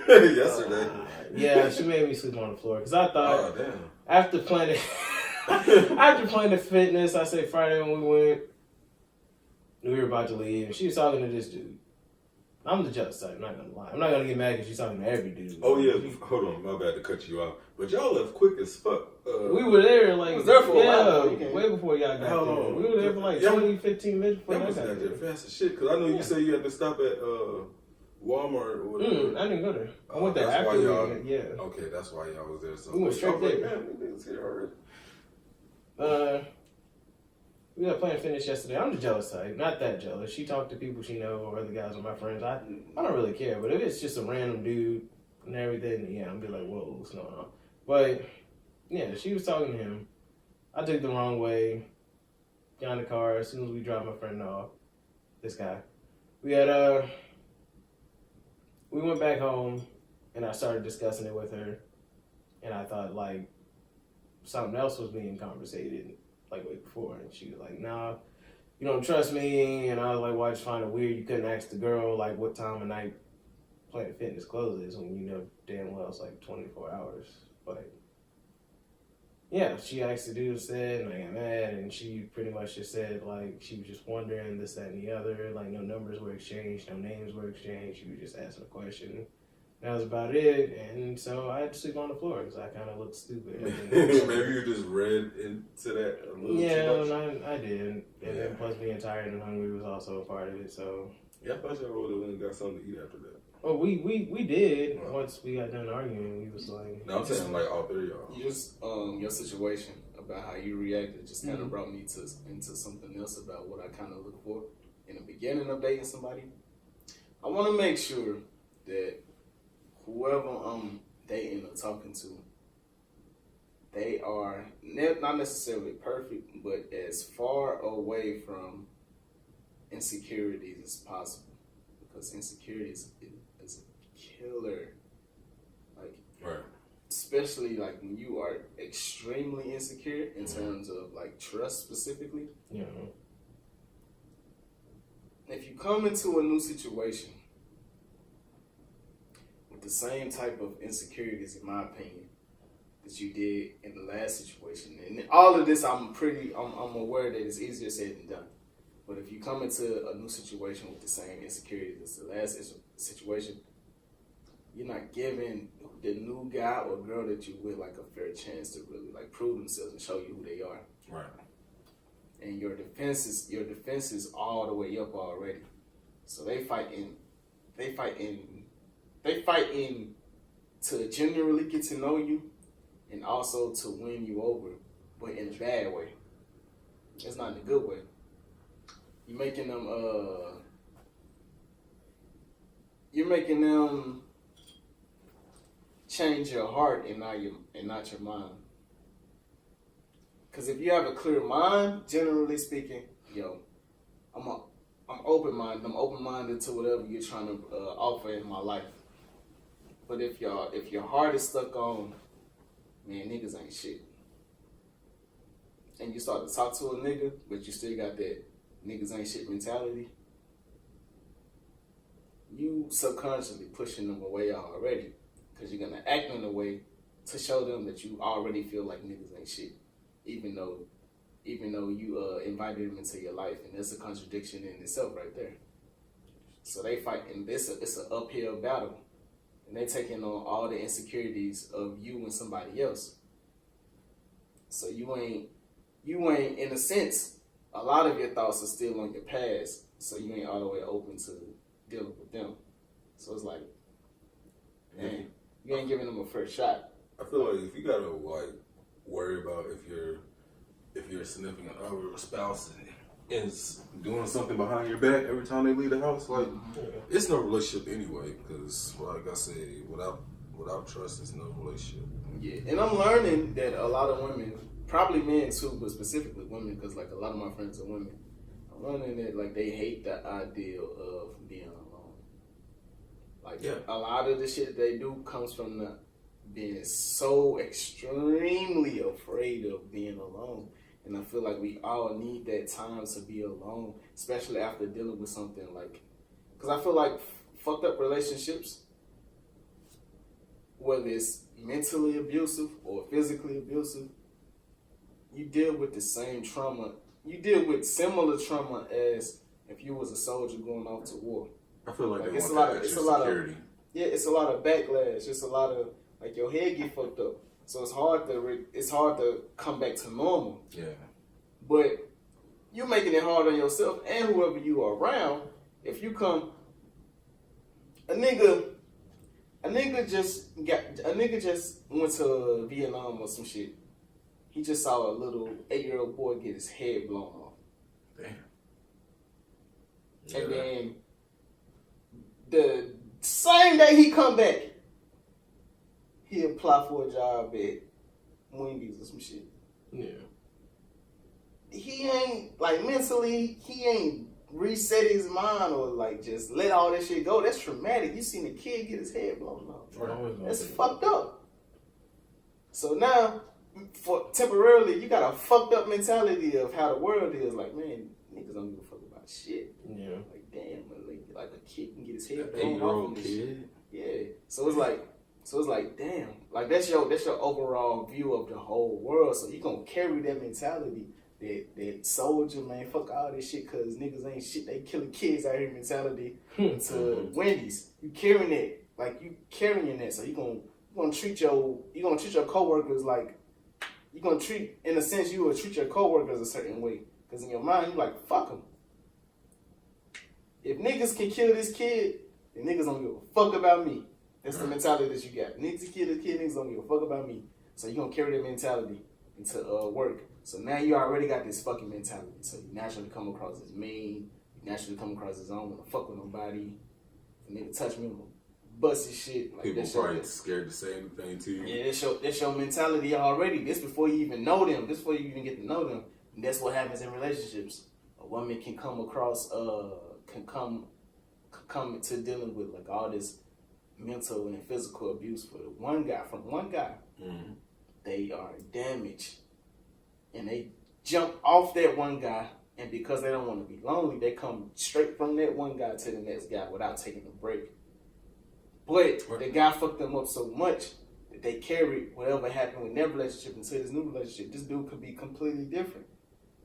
Yesterday. yeah, she made me sleep on the floor because I thought Oh damn. after playing the fitness, I say Friday when we went, we were about to leave, and she was talking to this dude. I'm the jealous type. I'm not gonna lie. I'm not gonna get mad because she's talking to every dude. Oh yeah. Hold on. My bad to cut you off. But y'all left quick as fuck. We were there like was there for a while. way before y'all got How there. long? We were there for like Y'all- 20, 15 minutes before Y'all y'all must got have got there. there fast as shit. Cause I know you said you had to stop at Walmart or whatever. I didn't go there. I Oh, went there that's why after we y'all- went, yeah. Okay, that's why y'all was there. So We went straight I was like, there. man, we niggas here already. We got playing fitness yesterday. I'm the jealous type. Not that jealous. She talked to people she know or other guys or my friends. I don't really care. But if it's just a random dude and everything, yeah, I'm be like, whoa, what's going on? But yeah, she was talking to him. I took the wrong way. Got in the car as soon as we dropped my friend off. This guy. We had we went back home and I started discussing it with her. And I thought like something else was being conversated like way before, and she was like, "Nah, you don't trust me." And I was like, "Well, I just find it weird you couldn't ask the girl like what time of night Planet Fitness closes when you know damn well it's like 24 hours." But yeah, she asked the dude instead, and I got mad, and she pretty much just said like she was just wondering this, that, and the other. Like no numbers were exchanged, no names were exchanged. She was just asking a question. That was about it, and so I had to sleep on the floor because I kind of looked stupid. Maybe you just read into that a little Yeah, too much. I did. And then plus being tired and hungry was also a part of it. So, Yeah, I thought y'all would have went and got something to eat after that. well, we did. Once we got done arguing, we was like, No, I'm saying like all three of y'all. You just your situation about how you reacted just kind of brought me into something else about what I kind of look for in the beginning of dating somebody. I want to make sure that whoever I'm dating or talking to, they are not necessarily perfect, but as far away from insecurities as possible, because insecurity is a killer. Like, Right. especially like when you are extremely insecure in terms of like trust specifically. you know, If you come into a new situation with the same type of insecurities, in my opinion, that you did in the last situation, and all of this, I'm aware that it's easier said than done. But if you come into a new situation with the same insecurities as the last situation, you're not giving the new guy or girl that you with like a fair chance to really like prove themselves and show you who they are. Right. And your defense is all the way up already. So they fighting to genuinely get to know you and also to win you over, but in a bad way. It's not in a good way. You're making them change your heart and not your mind. Because if you have a clear mind, generally speaking, I'm open-minded. I'm open-minded to whatever you're trying to offer in my life. But if your heart is stuck on, man, niggas ain't shit, and you start to talk to a nigga, but you still got that niggas ain't shit mentality, you subconsciously pushing them away already, because you're gonna act in a way to show them that you already feel like niggas ain't shit, even though you invited them into your life, and that's a contradiction in itself right there. So they fight, and it's an uphill battle, and they taking on all the insecurities of you and somebody else. So you ain't in a sense, a lot of your thoughts are still on your past, so you ain't all the way open to dealing with them. So it's like, man, you ain't giving them a first shot. I feel like if you gotta like worry about if your significant other or spouse is doing something behind your back every time they leave the house, like it's no relationship anyway. Because like I said, without trust, it's no relationship. Yeah, and I'm learning that a lot of women, probably men too, but specifically women, because like a lot of my friends are women. I'm learning that like they hate the idea of being alone. Like Yeah. a lot of the shit they do comes from the being so extremely afraid of being alone. And I feel like we all need that time to be alone, especially after dealing with something like, because I feel like fucked up relationships, whether it's mentally abusive or physically abusive, you deal with the same trauma. You deal with similar trauma as if you was a soldier going off to war. I feel like they It's want a lot that of- extra it's a lot of- security. Yeah, it's a lot of backlash. It's a lot of like your head get fucked up, so it's hard to come back to normal. Yeah. But you're making it hard on yourself and whoever you are around. If you come, a nigga just went to Vietnam or some shit. He just saw a little 8-year-old boy get his head blown off. Damn. And then the same day he come back, he apply for a job at Wendy's or some shit. Yeah. He ain't, like, mentally, he ain't reset his mind or, like, just let all that shit go. That's traumatic. You seen a kid get his head blown off. That's fucked up. So now, for temporarily, you got a fucked up mentality of how the world is. Like, man, niggas don't give a fuck about shit. Yeah. Like, damn, like a kid can get his head An blown off. 8-year-old and shit. kid. Yeah. So it's like, damn. Like that's your overall view of the whole world. So you gonna carry that mentality, that soldier, man, fuck all this shit cause niggas ain't shit, they killing kids out here mentality to Wendy's. You carrying that. Like you carrying that. So you gonna treat your coworkers like in a sense you will treat your coworkers a certain way. Cause in your mind you like fuck them. If niggas can kill this kid, then niggas don't give a fuck about me. That's the mentality that you got. Niggas can kill this kid, niggas don't give a fuck about me. So you gonna carry that mentality into work. So now you already got this fucking mentality. So you naturally come across as mean. You naturally come across as I don't wanna fuck with nobody. If a nigga touch me, I'm gonna bust his shit. Like, People that's probably your, scared to say anything to you. yeah, that's your mentality already. This before you even know them. This before you even get to know them. And that's what happens in relationships. A woman can come across can come to dealing with like all this mental and physical abuse from one guy. Mm-hmm. They are damaged, and they jump off that one guy, and because they don't want to be lonely, they come straight from that one guy to the next guy without taking a break. But the guy fucked them up so much that they carried whatever happened with their relationship into this new relationship. This dude could be completely different,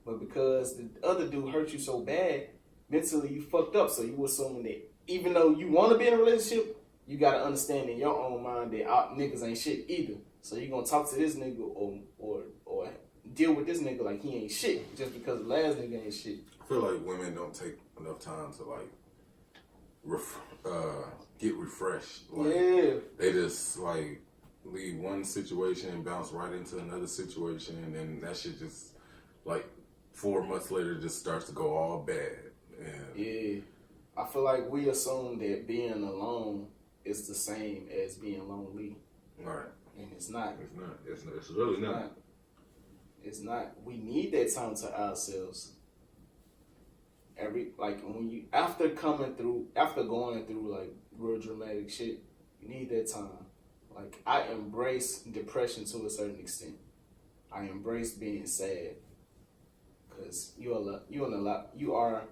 but because the other dude hurt you so bad, mentally you fucked up. So you assuming that even though you want to be in a relationship, you got to understand in your own mind that niggas ain't shit either. So you gonna talk to this nigga or deal with this nigga like he ain't shit just because the last nigga ain't shit. I feel like women don't take enough time to like get refreshed. Like, Yeah. They just like leave one situation and bounce right into another situation, and then that shit just like 4 months later just starts to go all bad. And Yeah. I feel like we assume that being alone is the same as being lonely, right, and it's not. it's not. It's really not. It's not. We need that time to ourselves. When you after going through like real dramatic shit, you need that time. Like I embrace depression to a certain extent. I embrace being sad because you are.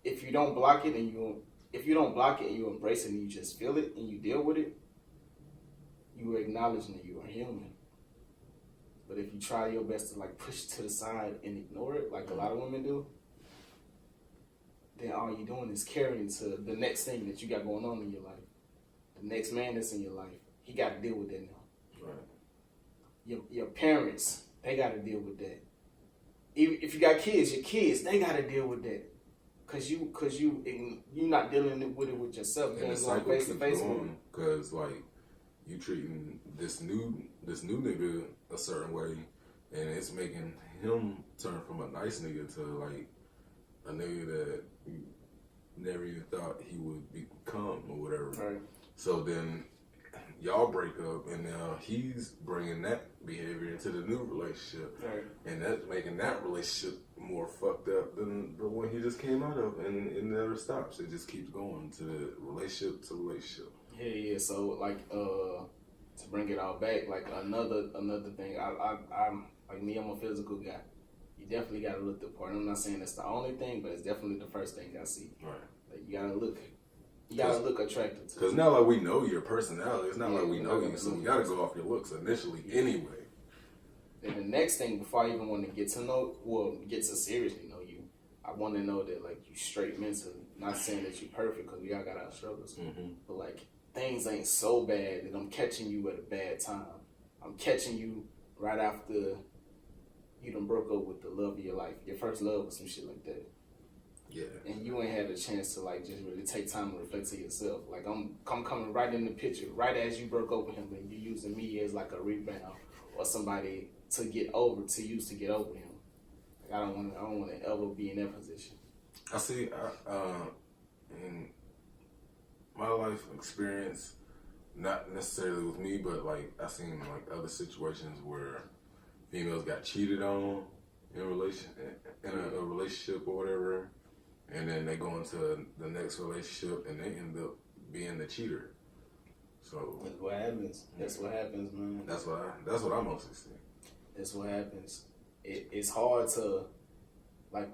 If you don't block it and you embrace it and you just feel it and you deal with it, you are acknowledging that you are human. But if you try your best to like push it to the side and ignore it, like a lot of women do, then all you're doing is carrying to the next thing that you got going on in your life. The next man that's in your life, he got to deal with that now. Right. Your parents, they got to deal with that. Even if you got kids, your kids, they got to deal with that. Cause you not dealing with it with yourself. And the cycle keeps going because like you treating this new nigga a certain way, and it's making him turn from a nice nigga to like a nigga that you never even thought he would become or whatever. Right. So then y'all break up, and now he's bringing that behavior into the new relationship, Right. and that's making that relationship more fucked up than the one he just came out of, and it never stops. It just keeps going to the relationship to relationship. Yeah. So like to bring it all back, like another thing, I'm like me, I'm a physical guy. You definitely gotta look the part. I'm not saying it's the only thing, but it's definitely the first thing I see. Right. Like you gotta look attractive to. Because now, like, we know your personality. It's not Yeah, like we know you, okay. so you got to go off your looks initially anyway. And the next thing, before I even want to get to seriously know you, I want to know that like you straight mentally. Not saying that you perfect, because we all got our struggles, but like things ain't so bad that I'm catching you at a bad time. I'm catching you right after you done broke up with the love of your life, your first love or some shit like that. Yeah. And you ain't had a chance to like just really take time to reflect to yourself. Like I'm coming right in the picture, right as you broke up with him, and you using me as like a rebound or somebody to get over him. Like I don't want to ever be in that position. I see, in my life experience, not necessarily with me, but like I seen like other situations where females got cheated on in a relationship or whatever, and then they go into the next relationship and they end up being the cheater. So That's what happens. That's what happens, man. that's what I mostly see. That's what happens. It's hard to like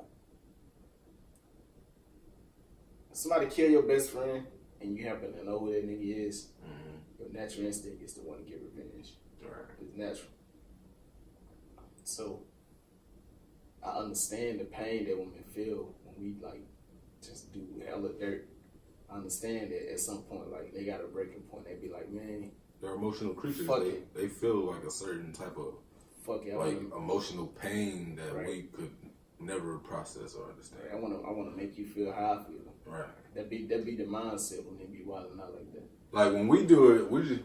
somebody kill your best friend and you happen to know who that nigga is. Your natural instinct is to want to get revenge. Right. It's natural. So I understand the pain that women feel when we like just do hella dirt. I understand that at some point, like they got a breaking point. They be like, man, They're emotional creatures. Fuck it. They feel like a certain type of fuck it. like emotional pain that Right. we could never process or understand. I wanna make you feel how I feel. Right. That be the mindset when they be wilding out like that. Like when we do it, we just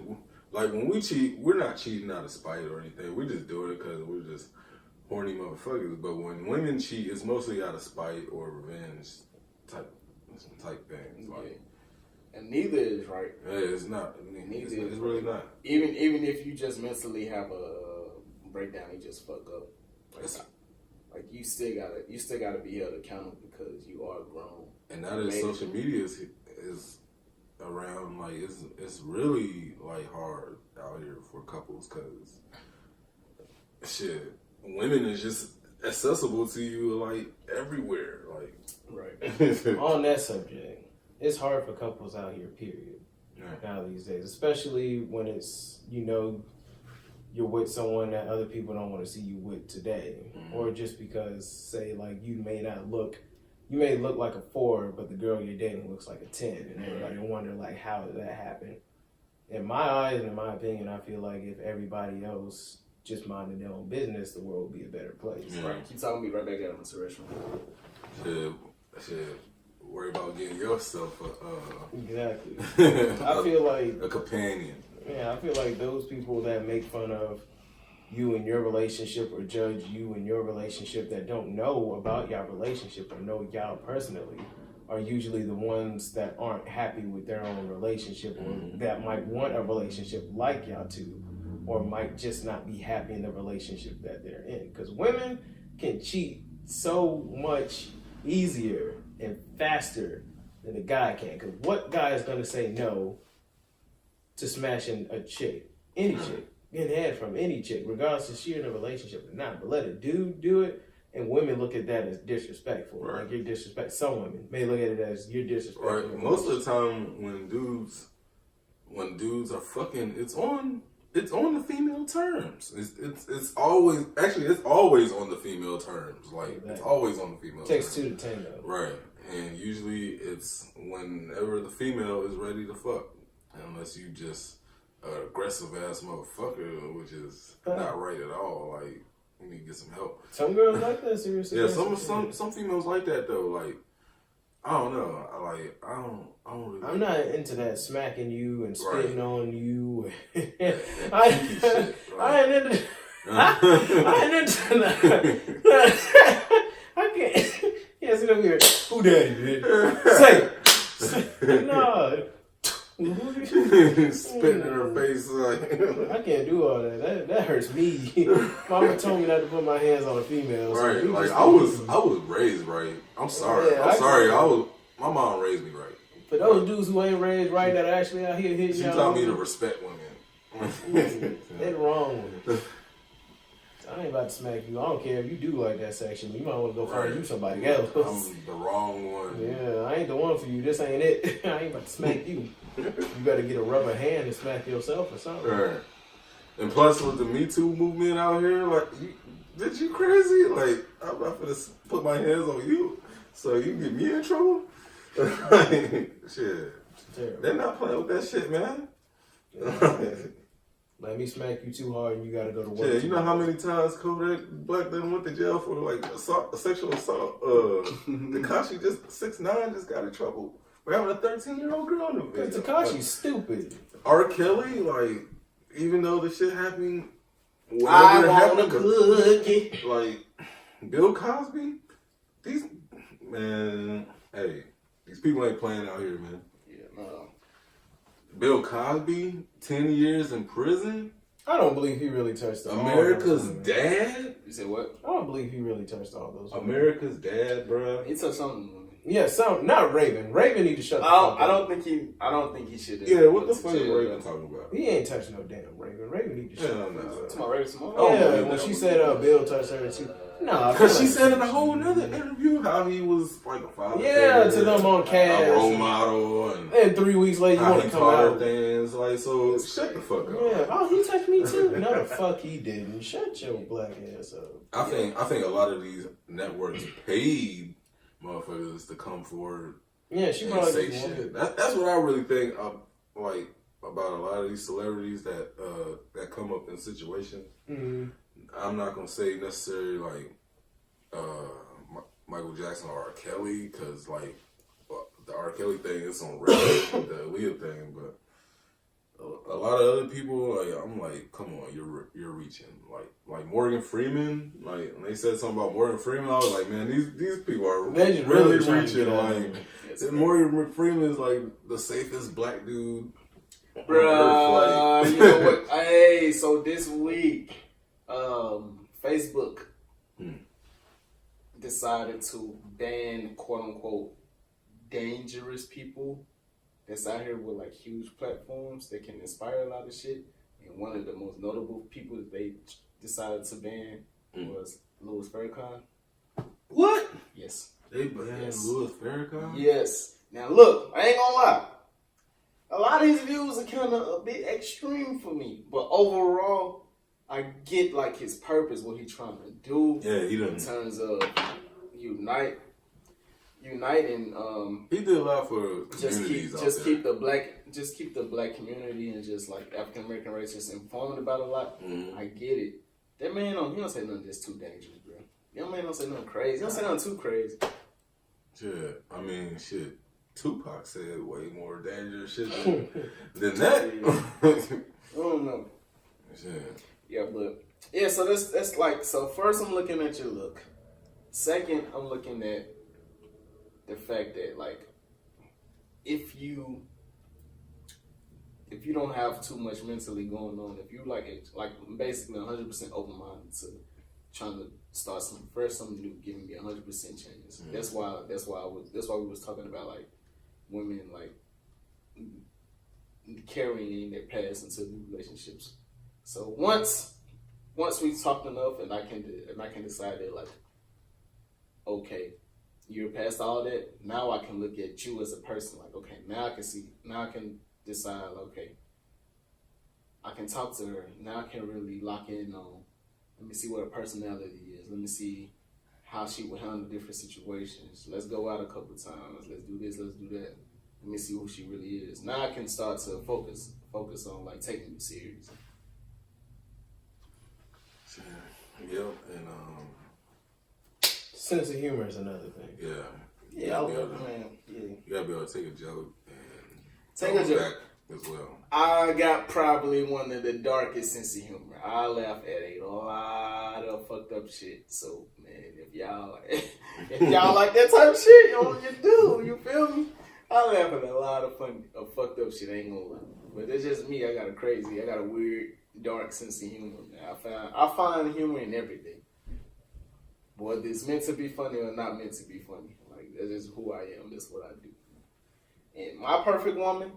like when we cheat. We're not cheating out of spite or anything. We just do it because we're just horny motherfuckers. But when women cheat, it's mostly out of spite or revenge type things. Like, And neither is right. yeah, it's not. It's really not. Even if you just mentally have a breakdown, you just fuck up. Like you still gotta be held accountable because you are grown. And now that social media is around, like it's really like hard out here for couples because shit, women is just accessible to you like everywhere. Like Right. On that subject, it's hard for couples out here, period. Now these days, especially when it's, you're with someone that other people don't want to see you with today, or just because, say, like you may look like a 4, but the girl you're dating looks like a 10, and everybody wonder like how did that happen? In my eyes and in my opinion, I feel like if everybody else just minded their own business, the world would be a better place. Right. Keep talking to me right back at him, Mr. Restaurant. Shit, worry about getting yourself Exactly. I feel like a companion. Yeah, I feel like those people that make fun of you and your relationship or judge you and your relationship that don't know about your relationship or know y'all personally are usually the ones that aren't happy with their own relationship or that might want a relationship like y'all two or might just not be happy in the relationship that they're in. Because women can cheat so much easier and faster than a guy can. Because what guy is going to say no to smashing a chick, any chick, getting head from any chick, regardless if she's in a relationship or not? But let a dude do it, and women look at that as disrespectful. Right. Like you're disrespect. Some women may look at it as you're disrespectful. Right. Most of the time, when dudes are fucking, it's on the female terms. It's always on the female terms. Like exactly. It's always on the female. Takes terms. 2 to tango. Right. And usually it's whenever the female is ready to fuck. Unless you just an aggressive ass motherfucker, which is not right at all. Like, you need to get some help. Some girls like that, seriously. Yeah, some females like that though. Like, I don't know. I don't really. I'm not into that smacking you and spitting on you. I ain't into that. I can't. Yeah, sit up here. Who daddy, bitch? Say it. No. Spitting in her face like. I can't do all that. That hurts me. Mama told me not to put my hands on a female. So Right, we like just- I was raised right. I'm sorry. Yeah, I'm sorry. My mom raised me right. For those dudes who ain't raised right that are actually out here hitting She y'all, taught me to respect women. they're wrong with it. I ain't about to smack you. I don't care if you do like that section. You might want to go find Right. you somebody else. I'm the wrong one. Yeah, I ain't the one for you. This ain't it. I ain't about to smack you. You better get a rubber hand and smack yourself or something. Right. And plus with the Me Too movement out here, like, bitch, you crazy? Like, I'm not gonna put my hands on you so you can get me in trouble? Shit. Terrible. They're not playing with that shit, man. Let me smack you too hard and you gotta go to work. Yeah, you know how many times Kodak Black done went to jail for like sexual assault? Tekashi just 6'9" just got in trouble for having a 13-year-old girl in the Because video. Tekashi's stupid. R. Kelly, like, even though the shit happened, I whatever want a happened, cookie. like Bill Cosby, these man, hey, these people ain't playing out here, man. Yeah, no. Bill Cosby, 10 years in prison. I don't believe he really touched all America's those women. dad. You said what? I don't believe he really touched all those women. America's dad, bruh. He took something. Yeah, not Raven. Raven need to shut the fuck up. I don't think he should. Yeah, what the fuck is Raven talking about? He ain't touching no damn Raven. Raven need to shut Hell the no. fuck up. To my Raven Simone. Oh, Yeah, yeah, when that she was- said Bill touched her, she Because she said in a whole nother interview how he was like a father. Yeah, figure, to them on cast. a role model, and And 3 weeks later, you how want he to come taught her out. things. Like, so shut the fuck up. Yeah. Oh, he touched me too. No, the fuck he didn't. Shut your black ass up. I think a lot of these networks paid motherfuckers to come forward Yeah, she and probably say just shit. wanted. That's what I really think. Like about a lot of these celebrities that come up in situations. Mm-hmm. I'm not gonna say necessarily like Michael Jackson or R. Kelly, because like the R. Kelly thing is on Reddit, the Aaliyah thing, but a lot of other people, like, I'm like, come on, you're reaching. Like Morgan Freeman, like when they said something about Morgan Freeman, I was like, man, these people are They just really trying to reaching. get out of Like, Yes, and Morgan Freeman is like the safest black dude. on Bruh, earth, you know what? Hey, so this week, Facebook decided to ban quote unquote dangerous people that's out here with like huge platforms that can inspire a lot of shit. And one of the most notable people that they decided to ban was Louis Farrakhan. What? Yes. They banned Yes. Louis Farrakhan? Yes. Now look, I ain't gonna lie. A lot of his views are kind of a bit extreme for me, but overall, I get like his purpose, what he's trying to do Yeah, he in done. terms of unite and He did a lot for just communities out there. keep the black community and just like African American race just informed about a lot. Mhm. I get it. That man he don't say nothing that's too dangerous, bro. That man don't say nothing crazy. He don't say nothing too crazy. Yeah, I mean, shit. Tupac said way more dangerous shit than that. I don't know. Shit. Yeah, but yeah, so that's like so first I'm looking at your look. Second, I'm looking at the fact that like if you don't have too much mentally going on, if you like basically 100% open minded to trying to start something fresh, something new, giving me 100% changes. Mm-hmm. That's why we was talking about like women like carrying their past into new relationships. So once we talked enough, and I can decide that like, okay, you're past all that. Now I can look at you as a person. Like, okay, now I can decide. Okay, I can talk to her. Now I can really lock in on. Let me see what her personality is. Let me see how she would handle different situations. Let's go out a couple of times. Let's do this. Let's do that. Let me see who she really is. Now I can start to focus on like taking you serious. Yep, and Sense of humor is another thing. yeah, Yeah, you gotta be able to, man. Yeah. you gotta be able to take a joke and Take throw a it joke. back as well. I got probably one of the darkest sense of humor. I laugh at a lot of fucked up shit. So man, if y'all like that type of shit, you do. You feel me? I laugh at a lot of fucked up shit. I ain't gonna lie, but that's just me. I got a weird, dark sense of humor. Man. I find humor in everything, whether it's meant to be funny or not meant to be funny. Like that's just who I am. That's what I do. And my perfect woman,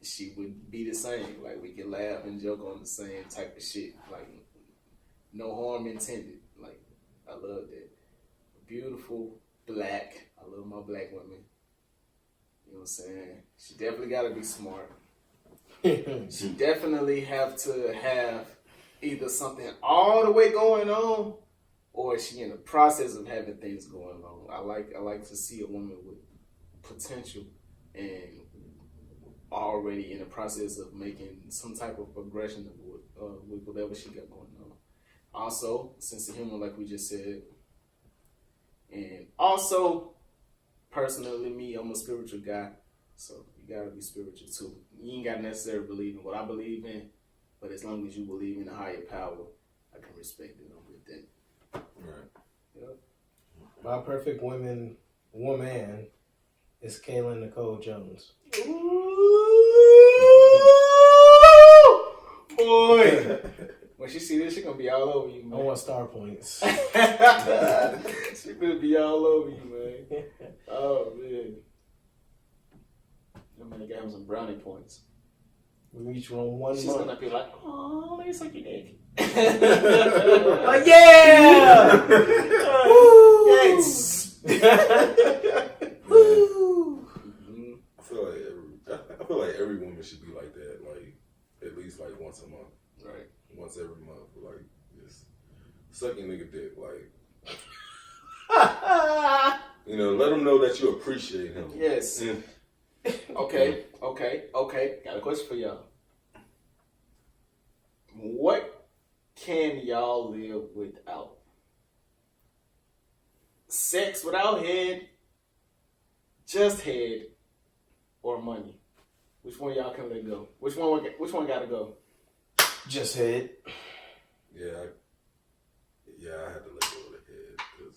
she would be the same. Like we can laugh and joke on the same type of shit. Like no harm intended. Like I love that. Beautiful, black. I love my black women. You know what I'm saying? She definitely got to be smart. She definitely have to have either something all the way going on, or she in the process of having things going on. I like to see a woman with potential and already in the process of making some type of progression with whatever she got going on. Also, sense of humor, like we just said, and also. Personally, me, I'm a spiritual guy, so you gotta be spiritual too. You ain't gotta necessarily believe in what I believe in, but as long as you believe in a higher power, I can respect it. I'm with that. Right. Yep. My perfect woman is Kaylin Nicole Jones. Ooh, boy. When she see this, she gonna be all over you, man. I want star points. She gonna be all over you, man. Oh man. I'm gonna get him some brownie points. We each run 1 She's month. gonna be like, oh, let me suck your dick. Like, yeah! Yes. Woo! I feel like every woman should be like that. Like at least like once a month. Right. Once every month. Like just suck your nigga dick. Like you know, let him know that you appreciate him. Yes. Mm. Okay. Got a question for y'all. What can y'all live without? Sex without head, just head, or money? Which one y'all can let go? Which one gotta go? Just head. Yeah, I had to let go of the head because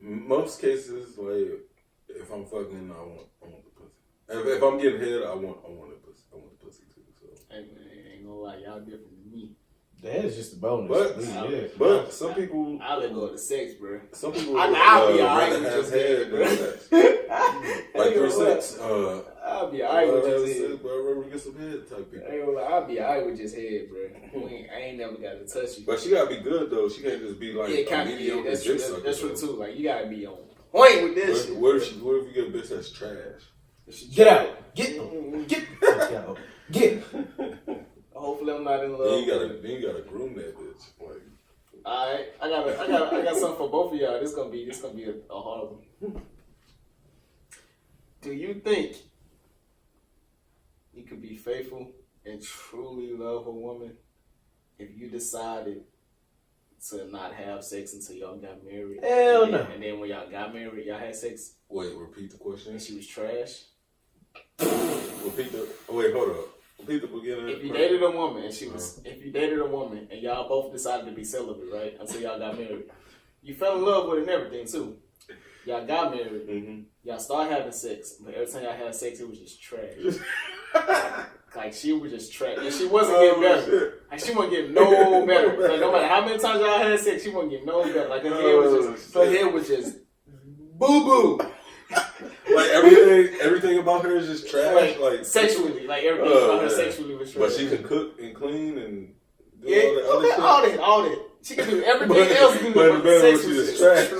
most cases, like if I'm fucking, I want the pussy. If I'm getting head, I want the pussy. I want the pussy too. So. Hey man, ain't gonna lie, y'all different than me. The head is just a bonus. But some people, I let go of the sex, bro. some people I'll be alright rather with have just head head, than sex. Like 3-6. I'll be alright with just head. But I'd rather get some head type people. Ain't gonna lie, I'll be alright with just head, bro. I ain't never got to touch you. But she gotta be good though. She can't just be like Yeah, kind a of. mediocre That's dick true. sucker. That's true though. too. Like you gotta be on point with this shit. What if you get a bitch that's trash? Get out. Get the fuck out. Get. Hopefully I'm not in love. Then you gotta groom that bitch. Like, Alright, I got something for both of y'all. This gonna be a hard one. Do you think you could be faithful and truly love a woman if you decided to not have sex until y'all got married? Hell no. And then when y'all got married, y'all had sex wait, repeat the question. and she was trash? Wait, hold up. Repeat the beginning. If you dated a woman and if you dated a woman and y'all both decided to be celibate, right, until y'all got married, you fell in love with her and everything too. Y'all got married. Mm-hmm. Y'all started having sex, but every time y'all had sex, it was just trash. Like she was just trash, and she wasn't getting better. Shit. Like she wasn't getting no better. Like no matter how many times y'all had sex, she wasn't getting no better. Like her head was just boo boo. Like everything about her is just trash. Like sexually, like everything about her sexually was trash. But she can cook and clean and do all the other shit. All that. She can do everything else. But sex she was just trash.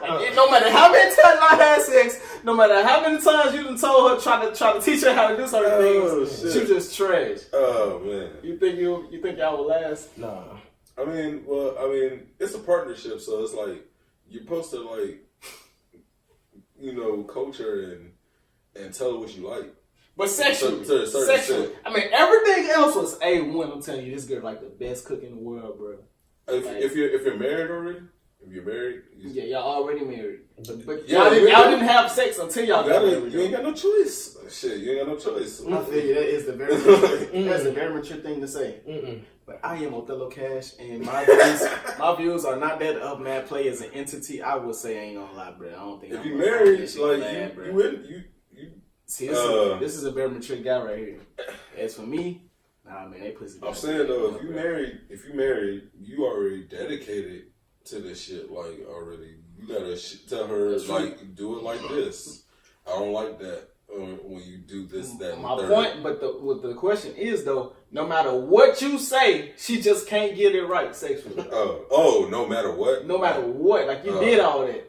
Like, no matter how many times I had sex, no matter how many times you done told her, try to teach her how to do certain things, shit. she was just trash. Oh man. You think y'all will last? Nah. I mean, it's a partnership, so it's like you're supposed to like, coach her and tell her what you like. But sexually, To a certain extent. I mean, everything else was A1. I'm telling you, this girl like the best cook in the world, bro. If you're married already, Yeah, y'all already married. But Yeah, y'all didn't have sex until y'all got married. you ain't got no choice. Shit, you ain't got no choice. I feel you. That is the very that's a very mature thing to say. Mm-mm. But I am Othello Cash, and my views are not that of Mad Play as an entity. I would say, I ain't gonna lie, bro. I don't think If I'm you gonna married, this shit like bad, bro. you See, this is a very mature guy right here. As for me, nah, man, they pussy. I'm saying though, if you married, you already dedicated to this shit. Like already, you gotta tell her like do it like this. I don't like that when you do this, that. And my third. point, but the question is though, no matter what you say, she just can't get it right sexually. No matter what. No matter what, like you did all that.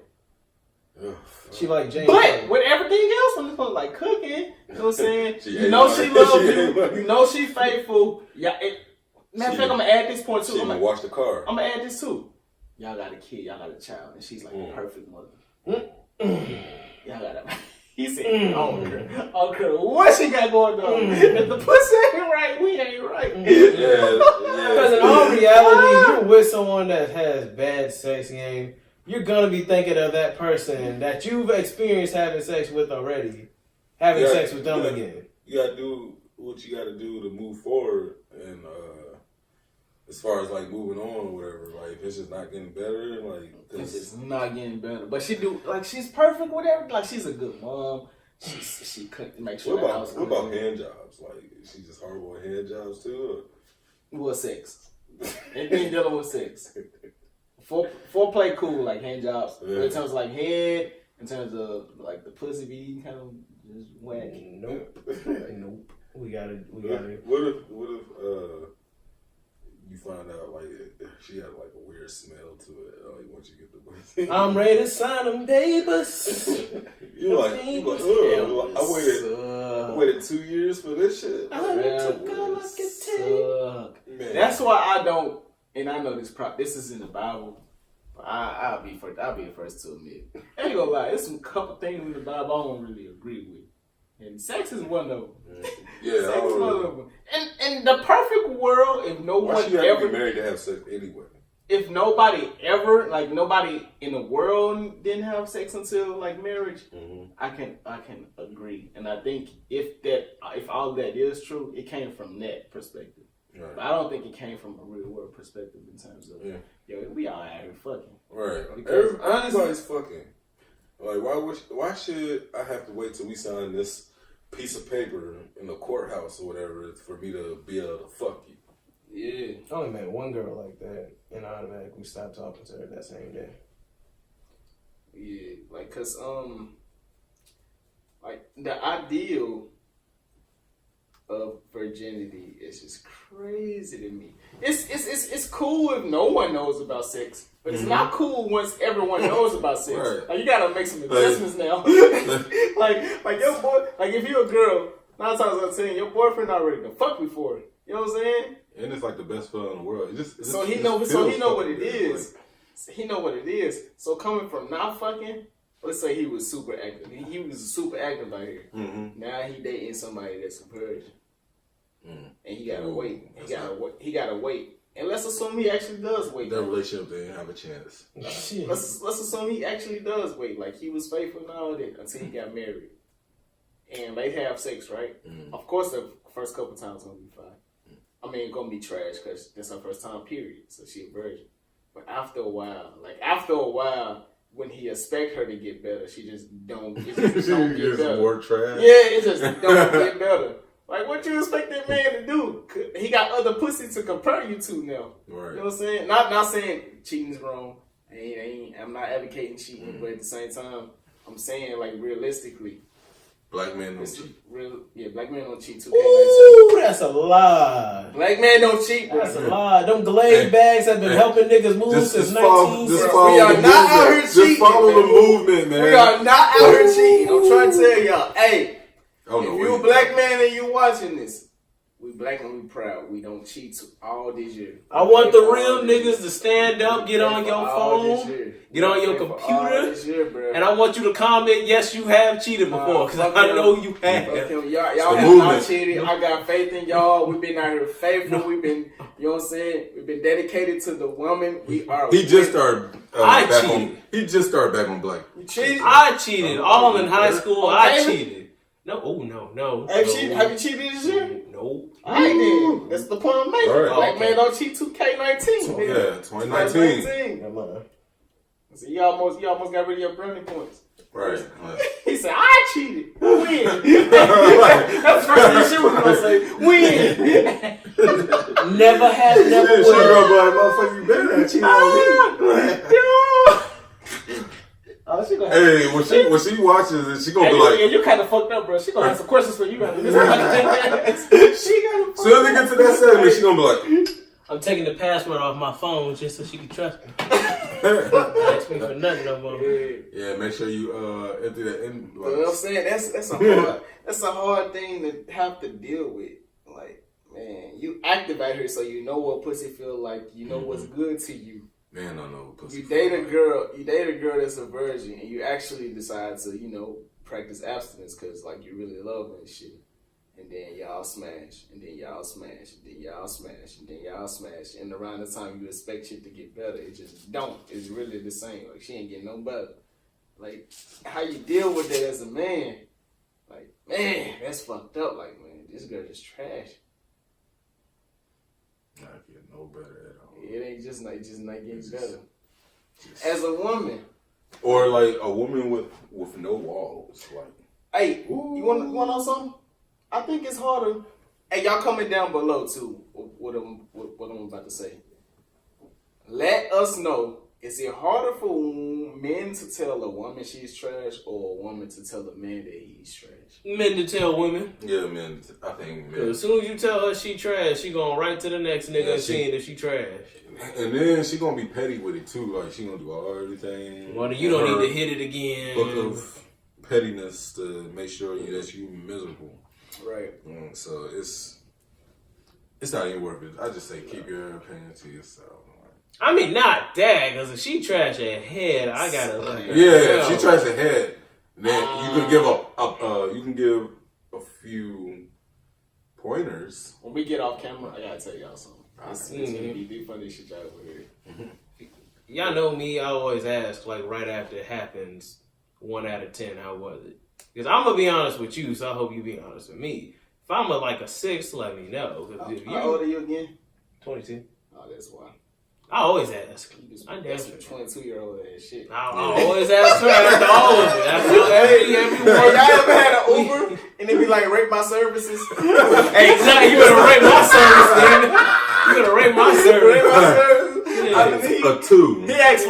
She like James. But with everything else, when it's like cooking, you know what I'm saying? She you know she loves she you. You know she faithful. Yeah. Matter of fact, I'm gonna add this point too. She I'm gonna wash the car. I'm gonna add this too. Y'all got a kid. Y'all got a child, and she's like the perfect mother. Y'all got a. He said, I don't care what she got going on. If the pussy ain't right, we ain't right. Because in all reality, you're with someone that has bad sex game. You're gonna be thinking of that person that you've experienced having sex with already, having sex with them again. You gotta do what you gotta do to move forward, and as far as like moving on or whatever, like if it's just not getting better, like It's just not getting better. But she do like she's perfect, whatever. Like she's a good mom. She cooked to make sure what the house. about, what about hand jobs? Like is she just horrible at hand jobs too? What sex? Anything dealing with sex. Foreplay cool, like hand jobs. But in terms of like head, in terms of like the pussy be kind of just whack. Nope. Nope. We gotta. What if you find out like she had like a weird smell to it, like once you get the pussy? I'm ready to sign them papers. You're like, ugh. I waited 2 years for this shit. Man. That's why I don't. And I know this is in the Bible, but I'll be the first to admit. I ain't gonna lie, there's some couple things in the Bible I don't really agree with. And sex is one of them. Yeah, sex is one of them. And the perfect world, if no why one she ever be married to have sex anyway? If nobody ever, like nobody in the world didn't have sex until like marriage, I can agree. And I think if all that is true, it came from that perspective. Right. But I don't think it came from a real world perspective in terms of, yo, we all out here fucking. Right. Everybody's fucking. Like, why should I have to wait till we sign this piece of paper in the courthouse or whatever for me to be able to fuck you? Yeah. I only met one girl like that, and I automatically stopped talking to her that same day. Yeah, like, cause like the ideal of virginity is just crazy to me. It's cool if no one knows about sex, but it's not cool once everyone knows about sex. Right. Like you gotta make some adjustments now. like your boy, like if you're a girl, 9 times out of 10, your boyfriend not ready to fuck before it. You know what I'm saying? And it's like the best feeling in the world. So he know what it is. He know what it is. So coming from not fucking, let's say he was super active. He was super active out here. Now he dating somebody that's a virgin. And he gotta wait. He gotta wait. And let's assume he actually does wait. That relationship didn't have a chance. Let's assume he actually does wait. Like he was faithful and all that until he got married. And they have sex, right? Of course the first couple times gonna be fine. I mean, it's gonna be trash because that's her first time, period. So she a virgin. But after a while, when he expect her to get better, she just don't get better. More trash. Yeah, it just don't get better. Like, what you expect that man to do? He got other pussy to compare you to now. Right. You know what I'm saying? Not saying cheating is wrong. I'm not advocating cheating, but at the same time, I'm saying like realistically. Black men don't cheat. Black men don't cheat. 2K19. Ooh, that's a lie. Black men don't cheat, bro. That's a lie. Them Glade bags have been helping niggas move since 1960. We are not out here cheating. Just follow the movement, man. We are not out here cheating. I'm trying to tell y'all, hey, if you a black man and you watching this, we black and we proud. We don't cheat all this year. I want the real niggas to stand up, get on your phone, get on your computer, and I want you to comment, yes, you have cheated before, because I know you have. Y'all have not cheated. I got faith in y'all. We've been out here faithful. We've been, you know what I'm saying? We've been dedicated to the woman. We are. He just started back cheated. on. He just started back on black. You cheated? I cheated. All in high school, I cheated. No. Have you cheated this year? No. Alright then. That's the point I'm making. Right. Black man don't cheat 2K19. Yeah, 2019. So you almost got rid of your brownie points. Right. He said, I cheated. Who win? never have, never She gonna will. be like, motherfucker, you better not cheat on Oh, she gonna me. Hey, when she watches it, she gonna be like, you kind of fucked up, bro. She gonna have some questions for you after this. She got soon as they get to that segment, she gonna be like, I'm taking the password off my phone just so she can trust me. Ask me for nothing no more. yeah, make sure you empty that in. You know what I'm saying? That's a hard thing to have to deal with. Like, man, you activate her so you know what pussy feel like. You know what's good to you. Man, I know pussy. You date a girl that's a virgin, and you actually decide to, practice abstinence because like you really love her and shit. And then y'all smash, and then y'all smash, and then y'all smash, and then y'all smash. And around the time you expect shit to get better, it just don't. It's really the same. Like, she ain't getting no better. Like, how you deal with that as a man? Like, man, that's fucked up. Like, man, this girl is trash. Not get no better at all. It ain't just not getting better. As a woman. Or like a woman with no walls. Like, Hey, you want to know something? I think it's harder. Hey, y'all comment down below too. What I'm about to say. Let us know. Is it harder for men to tell a woman she's trash, or a woman to tell a man that he's trash? Men to tell women. yeah, man. I think men. As soon as you tell her she trash, she going right to the next nigga and seeing if she trash. And then she gonna be petty with it too. Like she gonna do everything. Well, you don't need to hit it again. Book of pettiness to make sure that you miserable. Right. So it's not even worth it. I just say keep your opinion to yourself. I mean, not that, because if she trash her head, I gotta let her Yeah, if know. she tries to head, then you can give a few pointers. When we get off camera, I gotta tell y'all something. It's gonna be the funny shit y'all over here. Y'all know me, I always ask, like, right after it happens, 1 out of 10, how was it? Because I'm going to be honest with you, so I hope you be honest with me. If I'm like a 6, let me know. If How old are you again? 22. Oh, that's why. I always ask. I That's damn some 22-year-old ass shit. I always ask her after all of it. After everyone. Hey, y'all ever had an Uber and they be like, rate my services? Hey, exactly. You better rate my service, then. You better rate my service. Rate my services? Yeah. I mean, A 2. he asked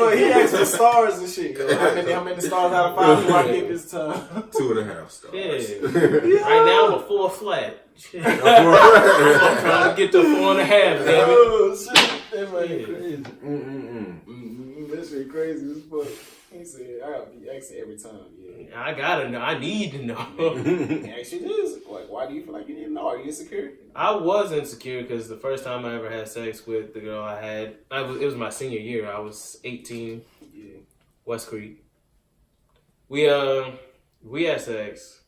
for stars and shit. Yo. How many stars out of 5 do I give this time? 2.5 stars. Yeah. Right now, I'm a 4 flat. I'm trying to get to 4.5, damn it. Oh, shit. That might be crazy. That shit crazy as fuck. He said, I gotta be asking every time. Yeah. I gotta know. I need to know. Actually, this. Like, why do you feel like you need to know? Are you insecure? I was insecure because the first time I ever had sex with the girl I had, it was my senior year. I was 18, West Creek. We had sex,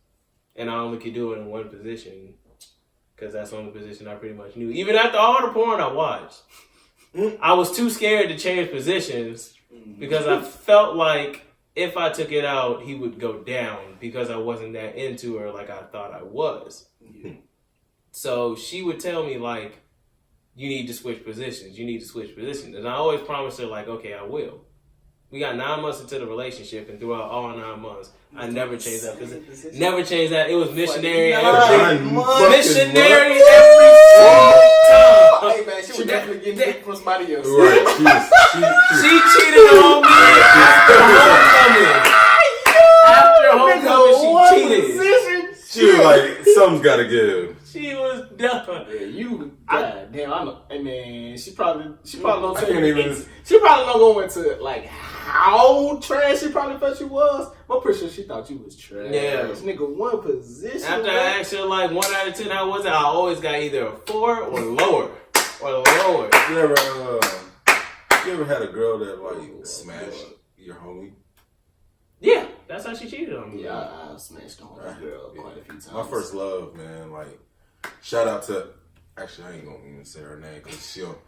and I only could do it in one position because that's the only position I pretty much knew. Even after all the porn I watched, I was too scared to change positions because I felt like if I took it out, he would go down because I wasn't that into her like I thought I was. So she would tell me, like, you need to switch positions. You need to switch positions. And I always promised her, like, okay, I will. We got 9 months into the relationship, and throughout all 9 months, I never changed that position. Never changed that. It was missionary every missionary every single time. Hey, man, she was definitely getting dick from somebody else. Right. She cheated on me after homecoming. After homecoming, she cheated. She was like, something's gotta give. She was done. Yeah, you. God damn, I know. And then she probably don't I tell can't you. even. She probably not go into like how trash she probably thought you was. But I'm pretty sure she thought you was trash. Yeah. Nigga, one position. After I asked her like 1 out of 10, how was it? I always got either a 4 or lower. You ever had a girl that like smashed your homie? Yeah, that's how she cheated on me. Yeah, I've smashed on that girl quite a few times. My first love, man. Like, shout out to. Actually, I ain't gonna even say her name because she don't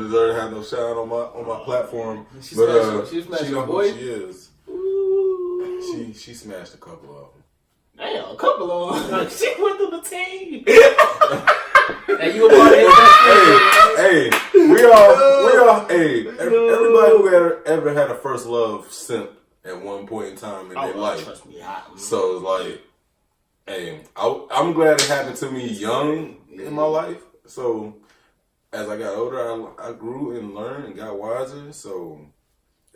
deserve to have no shine on my platform. She but smashed she your know boy? who she is. Ooh. She smashed a couple of them. Damn, a couple of them. She went through the team. And you a part of his Hey, we all. Hey, everybody who ever had a first love simp at one point in time in their life. Trust me, So it's like, hey, I'm glad it happened to me young in my life. So as I got older, I grew and learned and got wiser. So,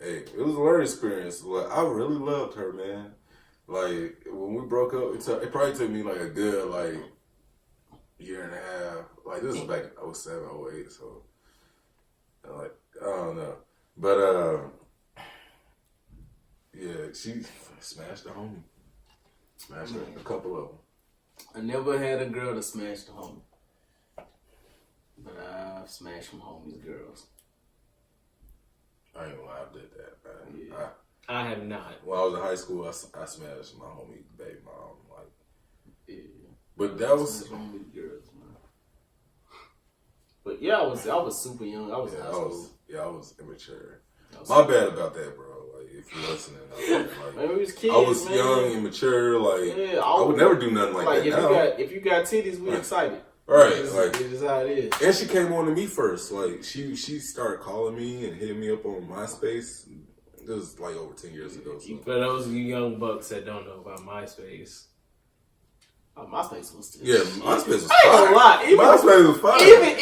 hey, it was a learning experience. Like, I really loved her, man. Like, when we broke up, it probably took me like a good, like, year and a half. Like, this was back in 07, 08, so, like, I don't know. But, yeah, she smashed the homie. Smashed a couple of them. I never had a girl to smash the homie. But I've smashed some homies' girls. I ain't gonna lie, I did that, man. Yeah. I have not. When I was in high school, I smashed my homie baby mom. Like, Yeah. but that was Smashed homies' girls, man. But yeah, I was super young. I was in high school. I was immature. I was My bad about that, bro. Like, if you're listening, like, Man, we was kids, I was man. young, immature. Like, Yeah, I would never do nothing like that if now. if you got titties, we excited. Right, It's like, just how it is. and she came on to me first. Like, she started calling me and hitting me up on MySpace. This was like over 10 years ago. So. For those of you young bucks that don't know about MySpace, MySpace was Yeah, MySpace was I ain't gonna lie. fire. MySpace was fire. Even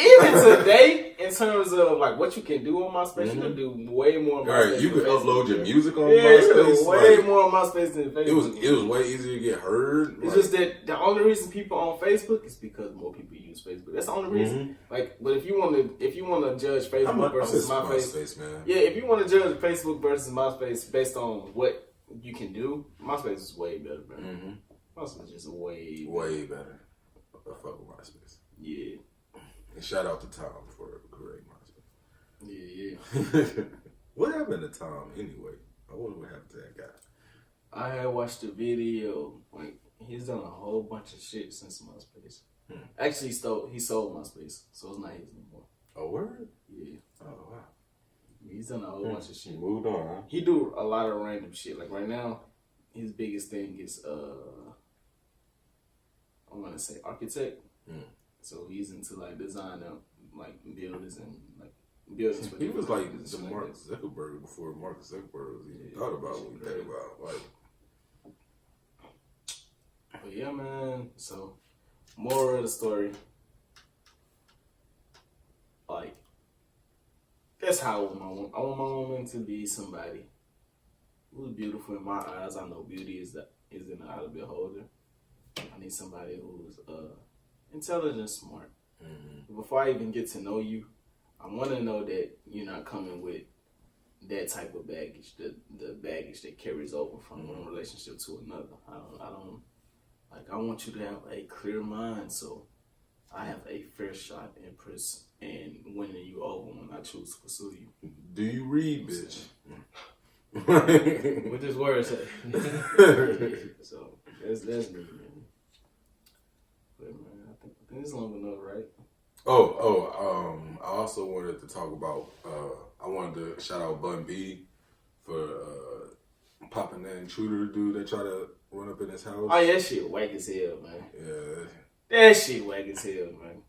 today, in terms of like what you can do on MySpace, you can do way more on All MySpace. right, you than could Facebook. upload your music on Yeah, you can MySpace. do way Like, more on MySpace than Facebook. it was way easier to get heard. It's just that the only reason people on Facebook is because more people use Facebook. That's the only reason. Like, but if you want to judge Facebook versus MySpace, man. yeah, if you want to judge Facebook versus MySpace based on what you can do, MySpace is way better, bro. MySpace is just way better. I fuck with MySpace. Yeah. And shout out to Tom for creating MySpace. Yeah. What happened to Tom anyway? I wonder what happened to that guy. I had watched the video. Like, he's done a whole bunch of shit since MySpace. Actually, he sold MySpace, so it's not his anymore. Oh, word? Yeah. Oh, wow. He's done a whole bunch of shit. Moved on, huh? He do a lot of random shit. Like right now, his biggest thing is I want to say architect. So he's into like designing like buildings and like buildings. He was like the shit Mark that. Zuckerberg before Mark Zuckerberg was even thought about what he thought about. Like, But yeah, man. So, moral of the story, like, that's how I want my woman. I want my woman to be somebody who's beautiful in my eyes. I know beauty is in the eye of the beholder. I need somebody who's intelligent, smart. Before I even get to know you, I want to know that you're not coming with that type of baggage, the baggage that carries over from one relationship to another. I want you to have a clear mind, so I have a fair shot in winning you over when I choose to pursue you. do you read, bitch? what does word say? So that's me, man. But man, I think it's long enough, right? I also wanted to talk about, I wanted to shout out Bun B for popping that intruder dude that tried to run up in his house. Oh yeah, that shit whack as hell, man. Yeah. That shit whack as hell, man.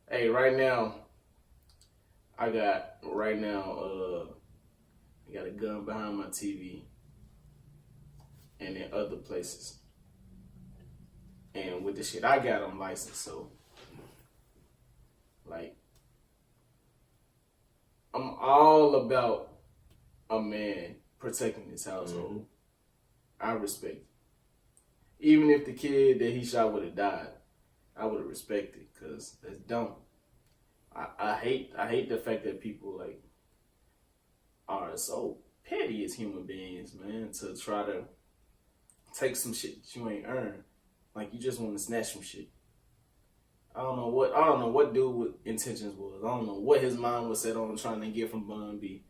Hey, right now, I got a gun behind my TV and in other places. And with the shit I got, I'm licensed, so like I'm all about a man protecting his household. I respect it. Even if the kid that he shot would have died, I would have respected it because that's dumb. I hate the fact that people like are so petty as human beings, man, to try to take some shit that you ain't earned. Like you just want to snatch some shit. I don't know what dude with intentions was. I don't know what his mind was set on trying to get from Bun B.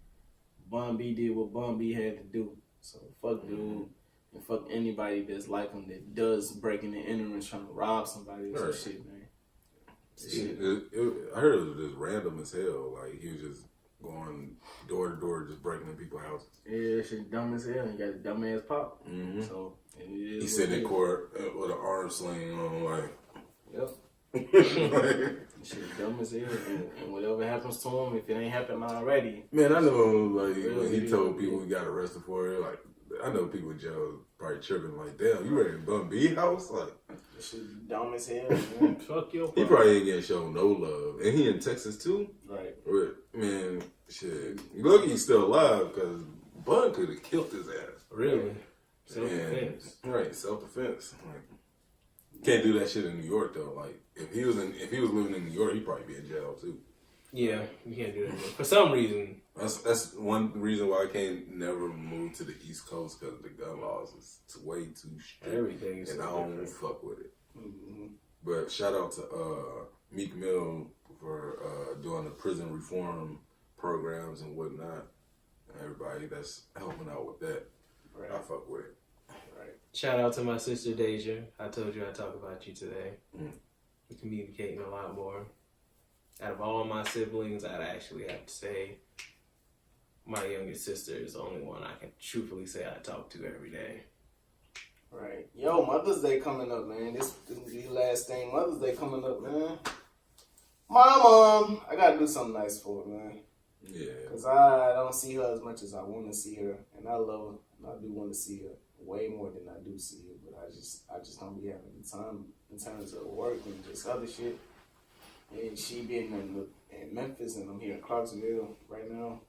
Bun B did what Bun B had to do. So fuck dude. And fuck anybody that's like him that does breaking and entering trying to rob somebody or some shit, man. I heard it was just random as hell. Like, he was just going door to door, just breaking in people's houses. Yeah, that shit dumb as hell. He got a dumb ass pop. So He said in court with an arm sling on, like. Yep. Shit dumb as hell. And whatever happens to him, if it ain't happened already. Man, I know, like, when he told people he got arrested for it, like, I know people in jail probably tripping, like, damn, you were in Bun B house? Like, This shit dumb as hell, man. Fuck your He probably ain't getting shown no love, and he in Texas too. Right. Man, shit. Lucky he's still alive because Bun could have killed his ass. Really? Self-defense. Right, self-defense. Like, can't do that shit in New York though. Like if he was living in New York, he'd probably be in jail too. Yeah, you can't do that. For some reason. That's one reason why I can't never move to the East Coast because the gun laws is way too strict. Everything is and so I don't different. fuck with it. Mm-hmm. But shout out to Meek Mill for doing the prison reform programs and whatnot. Everybody that's helping out with that, Right. I fuck with it. Right. Shout out to my sister Deja. I told you I'd talk about you today. Mm. We're communicating a lot more. Out of all my siblings, I'd actually have to say my youngest sister is the only one I can truthfully say I talk to every day. Right. Yo, Mother's Day coming up, man. This will be the last thing. Mother's Day coming up, man. My mom, I gotta do something nice for her, man. Yeah. Because I don't see her as much as I want to see her. And I love her. And I do want to see her way more than I do see her. But I just don't be having the time in terms of work and just other shit. And she being in Memphis and I'm here in Clarksville right now.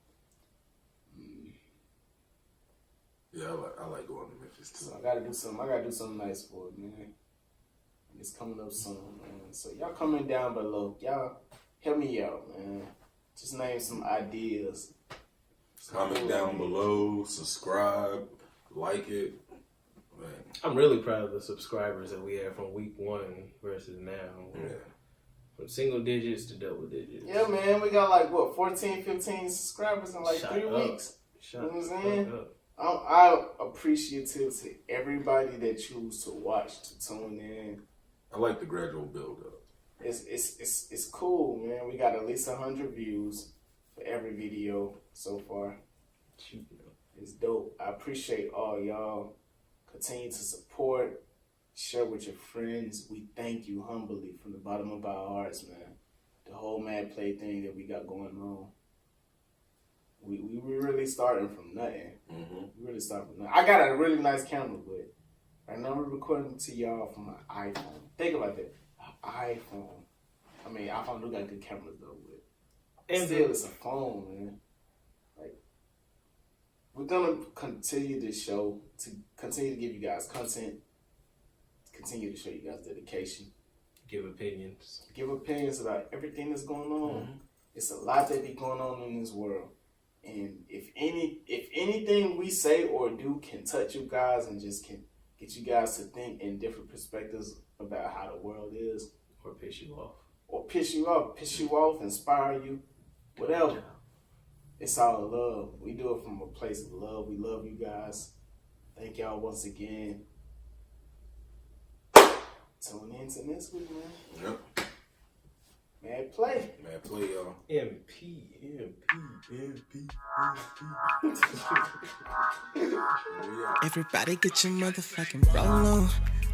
Yeah, I like going to Memphis too. So I gotta do something nice for her, man. And it's coming up soon, man. So y'all comment down below. Y'all help me out, man. Just name some ideas. Comment down below, subscribe, like it. Man. I'm really proud of the subscribers that we have from week 1 versus now. Yeah. From single digits to double digits. Yeah, man. We got like, what, 14, 15 subscribers in like Shut 3 up. weeks. Shut You know what I'm the saying? fuck up. I'm appreciative to everybody that choose to watch, to tune in. I like the gradual build up. It's cool, man. We got at least 100 views for every video so far. It's dope. I appreciate all y'all. Continue to support. Share with your friends. We thank you humbly from the bottom of our hearts, man. The whole Mad Play thing that we got going on. We really starting from nothing. Mm-hmm. We really starting from nothing. I got a really nice camera, but right now we're recording to y'all from my iPhone. Think about that. An iPhone. I mean, iPhone do got good cameras though, but And still, it's a phone, man. Like, we're gonna continue this show to continue to give you guys content, continue to show you guys dedication, give opinions. give opinions about everything that's going on. Mm-hmm. It's a lot that be going on in this world, and if anything we say or do can touch you guys and just can get you guys to think in different perspectives about how the world is, Or piss you off. or piss you off, inspire you, whatever. It's all love. We do it from a place of love. We love you guys. Thank y'all once again. Tune in to next week, man. Yep. Mad Play. Man, play y'all. MP. Everybody get your motherfucking roll on.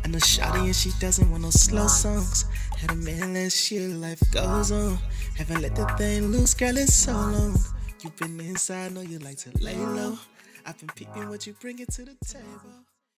I know Shawty and she doesn't want no slow songs. Had a man last year, life goes on. Haven't let the thing loose, girl, it's so long. You been inside, know you like to lay low. I've been peeping what you bringing to the table.